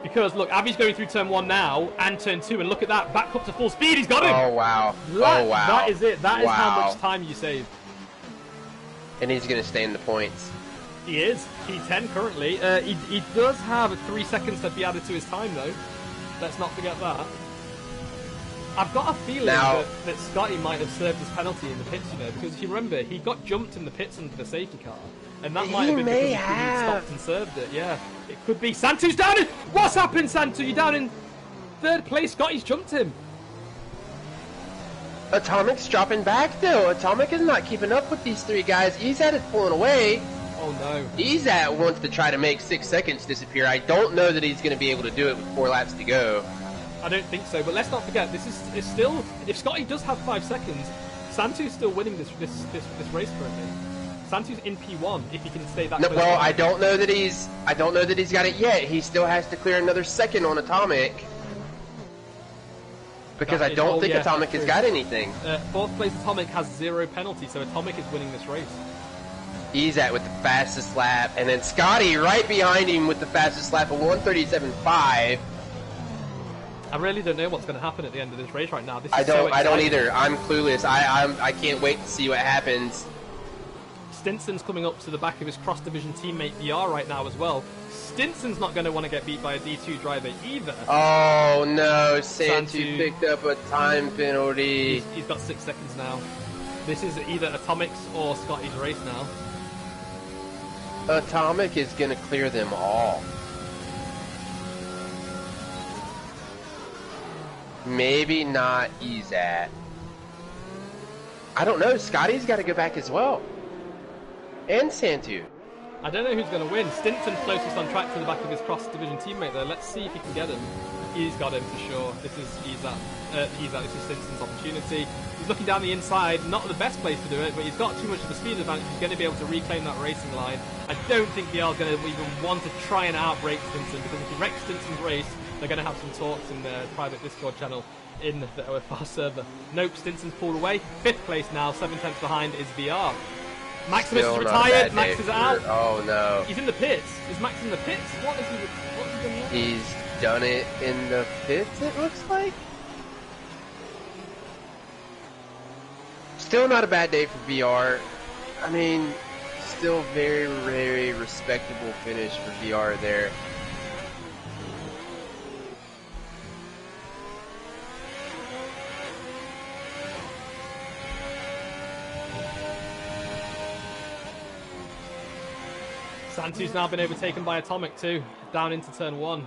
Because look, Avi's going through turn 1 now and turn 2, and look at that, back up to full speed. He's got him. Oh wow. That is it. That is how much time you save. And he's gonna stay in the points. He is P10 currently. He does have 3 seconds to be added to his time though. Let's not forget that. I've got a feeling that Scotty might have served his penalty in the pits, you know, because if you remember, he got jumped in the pits under the safety car, and that might have been because he stopped and served it. Yeah, it could be. Santu's down in. What's happened, Santu? You're down in 3rd place. Scotty's jumped him. Atomic's dropping back though. Atomic is not keeping up with these 3 guys. Ezat is pulling away. Oh no. Ezat wants to try to make 6 seconds disappear. I don't know that he's going to be able to do it with 4 laps to go. I don't think so, but let's not forget, this is still, if Scotty does have 5 seconds, Santu's still winning this race currently. Santu's in P1 if he can stay that close. Well, I don't know that he's got it yet. He still has to clear another second on Atomic. Because I don't think Atomic has got anything. 4th place Atomic has 0 penalty, so Atomic is winning this race. Ezat with the fastest lap, and then Scotty right behind him with the fastest lap of 1:37.5. I really don't know what's going to happen at the end of this race right now. I don't either. I'm clueless. I can't wait to see what happens. Stinson's coming up to the back of his cross-division teammate VR right now as well. Stinson's not going to want to get beat by a D2 driver either. Oh no, Santu picked up a time penalty. He's got 6 seconds now. This is either Atomic's or Scotty's race now. Atomic is going to clear them all. Maybe not Ezat. I don't know. Scotty's got to go back as well. And Santu. I don't know who's going to win. Stinson closest on track to the back of his cross-division teammate there. Let's see if he can get him. He's got him for sure. This is Ezat. This is Stinson's opportunity. He's looking down the inside. Not the best place to do it, but he's got too much of a speed advantage. He's going to be able to reclaim that racing line. I don't think VR is going to even want to try and outbrake Stinson, because if he wrecks Stinson's race, they're going to have some talks in their private Discord channel in the OFR server. Nope, Stinson's pulled away. 5th place now, 7 tenths behind is VR. Maximus is retired, Max is out. Oh no. He's in the pits. Is Max in the pits? What is he done? He's done it in the pits, it looks like. Still not a bad day for VR. I mean, still very, very respectable finish for VR there. Santu's now been overtaken by Atomic too, down into turn 1.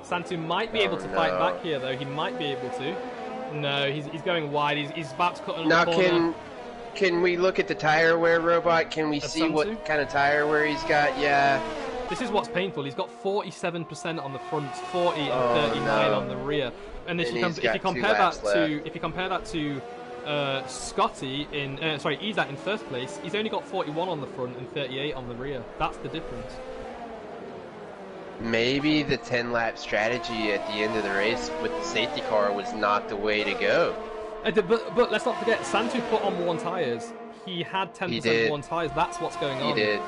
Santu might be able to fight back here though, he might be able to. No, he's going wide, he's about to cut another corner. Now can we look at the tire wear, Robot? Can we see Santu? what kind of tire wear he's got? Yeah. This is what's painful. He's got 47% on the front, 40 and 39 on the rear. And if you compare that to Scotty in Izat in first place, he's only got 41 on the front and 38 on the rear. That's the difference. Maybe the 10-lap strategy at the end of the race with the safety car was not the way to go. But let's not forget, Santu put on worn tyres. He had 10% worn tyres. That's what's going on. He did.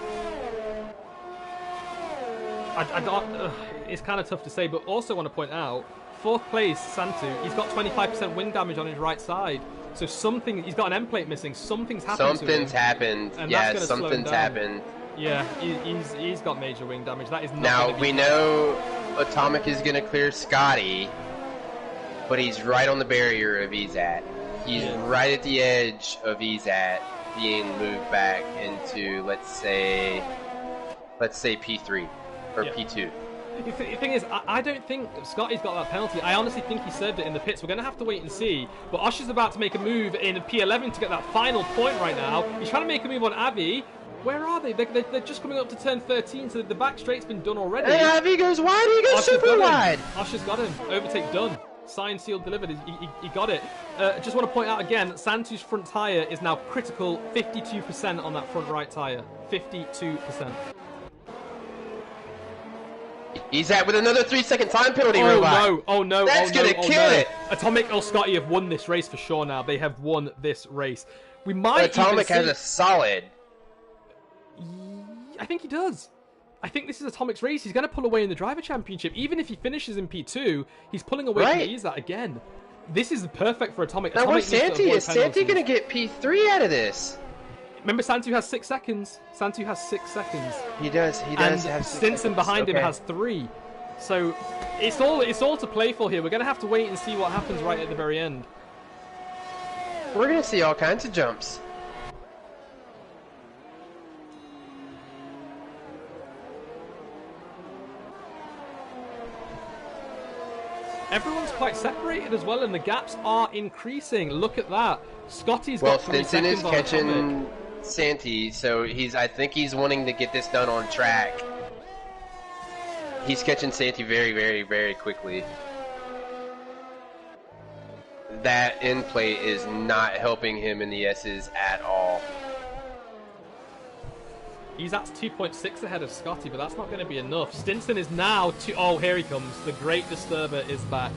It's kind of tough to say, but also want to point out, 4th place, Santu, he's got 25% wing damage on his right side. So he's got an end plate missing. Something's happened to him. Something's happened. Yeah, something's happened. Yeah, he's got major wing damage. That is not now, we know Atomic is going to clear Scotty, but he's right on the barrier of Izat. He's right at the edge of Izat being moved back into, let's say P3 or P2. The thing is, I don't think Scotty's got that penalty. I honestly think he served it in the pits. We're going to have to wait and see. But Osher's about to make a move in P11 to get that final point right now. He's trying to make a move on Avi. Where are they? They're just coming up to turn 13, so the back straight's been done already. Hey, Avi goes wide, he goes super wide. Osher's got him. Overtake done. Signed, sealed, delivered. He got it. Just want to point out again, Santu's front tyre is now critical 52% on that front right tyre. 52%. He's at with another 3-second time penalty, Robot. Oh no. That's gonna kill it. Atomic or Scotty have won this race for sure now. They have won this race. We might Atomic has a solid. I think he does. I think this is Atomic's race. He's going to pull away in the driver championship. Even if he finishes in P2, he's pulling away from Izat again. This is perfect for Atomic. Now where's Santi? Is Santi going to get P3 out of this? Remember, Santu has 6 seconds. Santu has 6 seconds. He does have 6 Stinson seconds. Behind him has 3. So it's all to play for here. We're going to have to wait and see what happens right at the very end. We're going to see all kinds of jumps. Everyone's quite separated as well, and the gaps are increasing. Look at that. Scotty's got 3 Stinson seconds is on catching Atomic. Santi, so I think he's wanting to get this done on track. He's catching Santi very, very, very quickly. That end plate is not helping him in the S's at all. He's at 2.6 ahead of Scotty, but that's not going to be enough. Stinson is now oh, here he comes. The Great Disturber is back.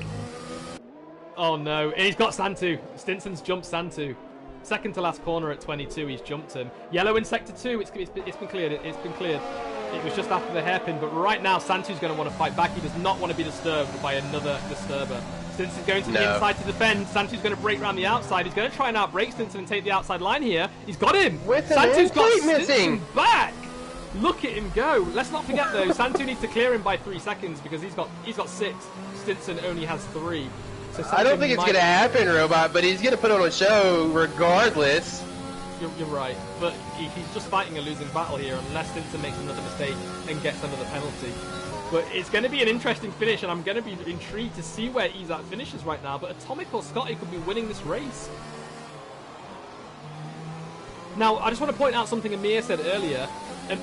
Oh no, and he's got Santu. Stinson's jumped Santu. Second to last corner at 22, he's jumped him. Yellow in sector 2, it's been cleared. It's been cleared. It was just after the hairpin, but right now Santu's going to want to fight back. He does not want to be disturbed by another Disturber. Stinson's going to the inside to defend. Santu's going to break around the outside. He's going to try and outbrake Stinson and take the outside line here. He's got him. Santu's got Stinson back. Look at him go. Let's not forget though, Santu needs to clear him by 3 seconds because he's got 6. Stinson only has 3. So I don't think it's going to happen, Robot, but he's going to put on a show regardless. You're right, but he's just fighting a losing battle here unless Stinson makes another mistake and gets another penalty. But it's going to be an interesting finish, and I'm going to be intrigued to see where Izat finishes right now. But Atomic or Scotty could be winning this race. Now, I just want to point out something Amir said earlier.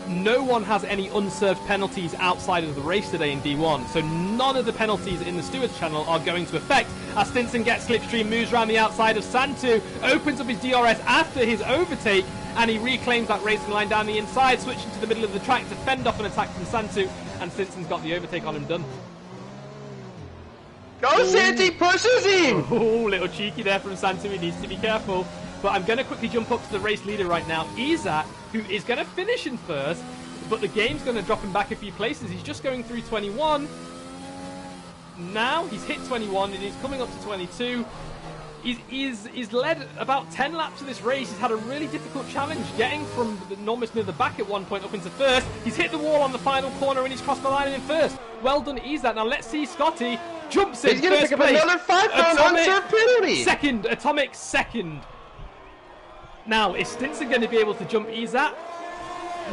No one has any unserved penalties outside of the race today in D1. So none of the penalties in the Stewards channel are going to affect. As Stinson gets slipstream, moves around the outside of Santu, opens up his DRS after his overtake, and he reclaims that racing line down the inside, switching to the middle of the track to fend off an attack from Santu, and Stinson's got the overtake on him done. Go, Santi pushes him! Oh, little cheeky there from Santu, he needs to be careful. But I'm going to quickly jump up to the race leader right now, Izat, who is going to finish in first, but the game's going to drop him back a few places. He's just going through 21. Now he's hit 21 and he's coming up to 22. He's led about 10 laps of this race. He's had a really difficult challenge getting from almost near the back at one point up into first. He's hit the wall on the final corner and he's crossed the line in first. Well done, Izat. Now let's see Scotty jumps in. He's going to pick up another 5-pound unserved penalty. Second, Atomic second. Now, is Stinson going to be able to jump Izat?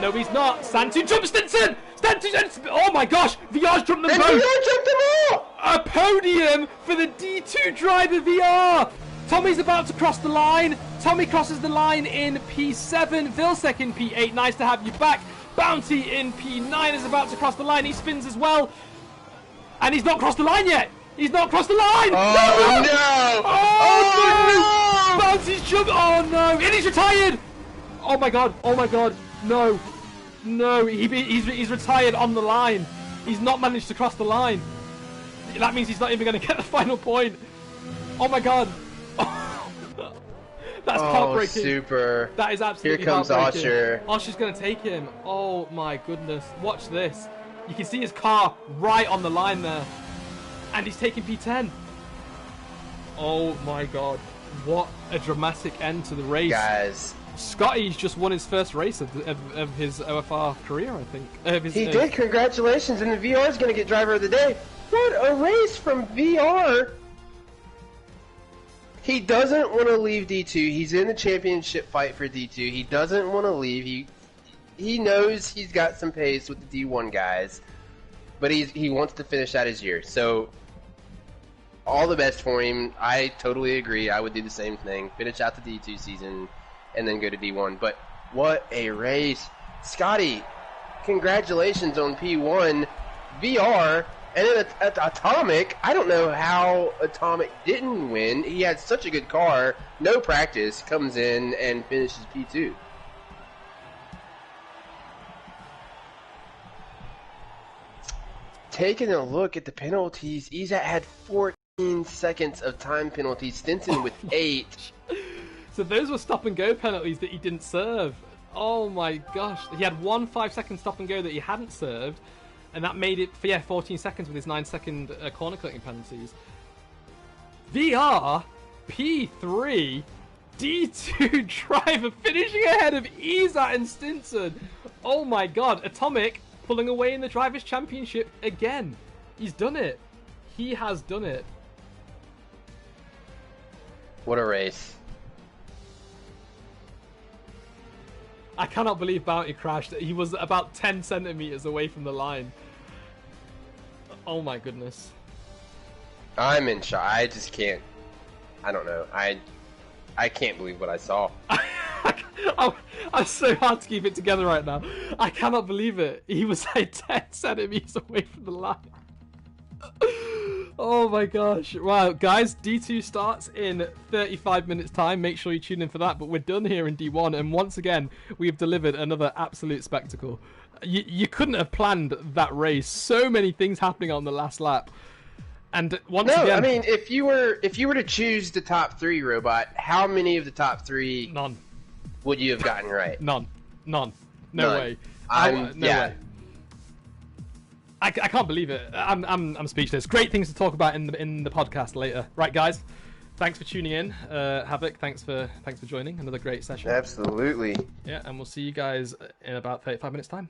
No, he's not. Santu jumps Stinson! Oh my gosh! VR's jumped them both! VR jumped them all! A podium for the D2 driver VR! Tommy's about to cross the line. Tommy crosses the line in P7. Vilsek in P8. Nice to have you back. Bounty in P9 is about to cross the line. He spins as well. And he's not crossed the line yet. He's not crossed the line. Oh, no. Oh, no. Bounty's jumped. Oh, no. And he's retired. Oh, my God. Oh, my God. No. No. He's retired on the line. He's not managed to cross the line. That means he's not even going to get the final point. Oh, my God. That's heartbreaking. Super. That is absolutely Here comes heartbreaking. Osher. Osher's going to take him. Oh, my goodness. Watch this. You can see his car right on the line there. And he's taking P10. Oh, my God. What a dramatic end to the race. Guys. Scotty's just won his first race of his OFR career, I think. He did. Congratulations. And the VR is going to get driver of the day. What a race from VR. He doesn't want to leave D2. He's in the championship fight for D2. He doesn't want to leave. He knows he's got some pace with the D1 guys, but he wants to finish out his year. So all the best for him. I totally agree. I would do the same thing. Finish out the D2 season and then go to D1. But what a race. Scotty, congratulations on P1. VR. And then at Atomic, I don't know how Atomic didn't win. He had such a good car, no practice, comes in and finishes P2. Taking a look at the penalties, Izat had 14 seconds of time penalties, Stinson with 8. So those were stop-and-go penalties that he didn't serve. Oh my gosh. He had one 5-second stop-and-go that he hadn't served. And that made it, 14 seconds with his 9-second corner collecting penalties. VR, P3, D2 driver finishing ahead of Izat and Stinson. Oh my God, Atomic pulling away in the Drivers' Championship again. He's done it. He has done it. What a race. I cannot believe Bounty crashed. He was about 10 centimeters away from the line. Oh my goodness. I'm in shock. I just can't. I don't know. I can't believe what I saw. I'm so hard to keep it together right now. I cannot believe it. He was like 10 centimeters away from the line. Oh my gosh. Wow, guys, D2 starts in 35 minutes time. Make sure you tune in for that. But we're done here in D1. And once again, we've delivered another absolute spectacle. You couldn't have planned that race. So many things happening on the last lap. And once again... I mean, if you were to choose the top 3, Robot, how many of the top 3 None. would you have gotten right? None. No None. way. No way. I can't believe it. I'm speechless. Great things to talk about in the podcast later. Right, guys. Thanks for tuning in. Havoc, thanks for joining. Another great session. Absolutely. Yeah, and we'll see you guys in about 35 minutes time.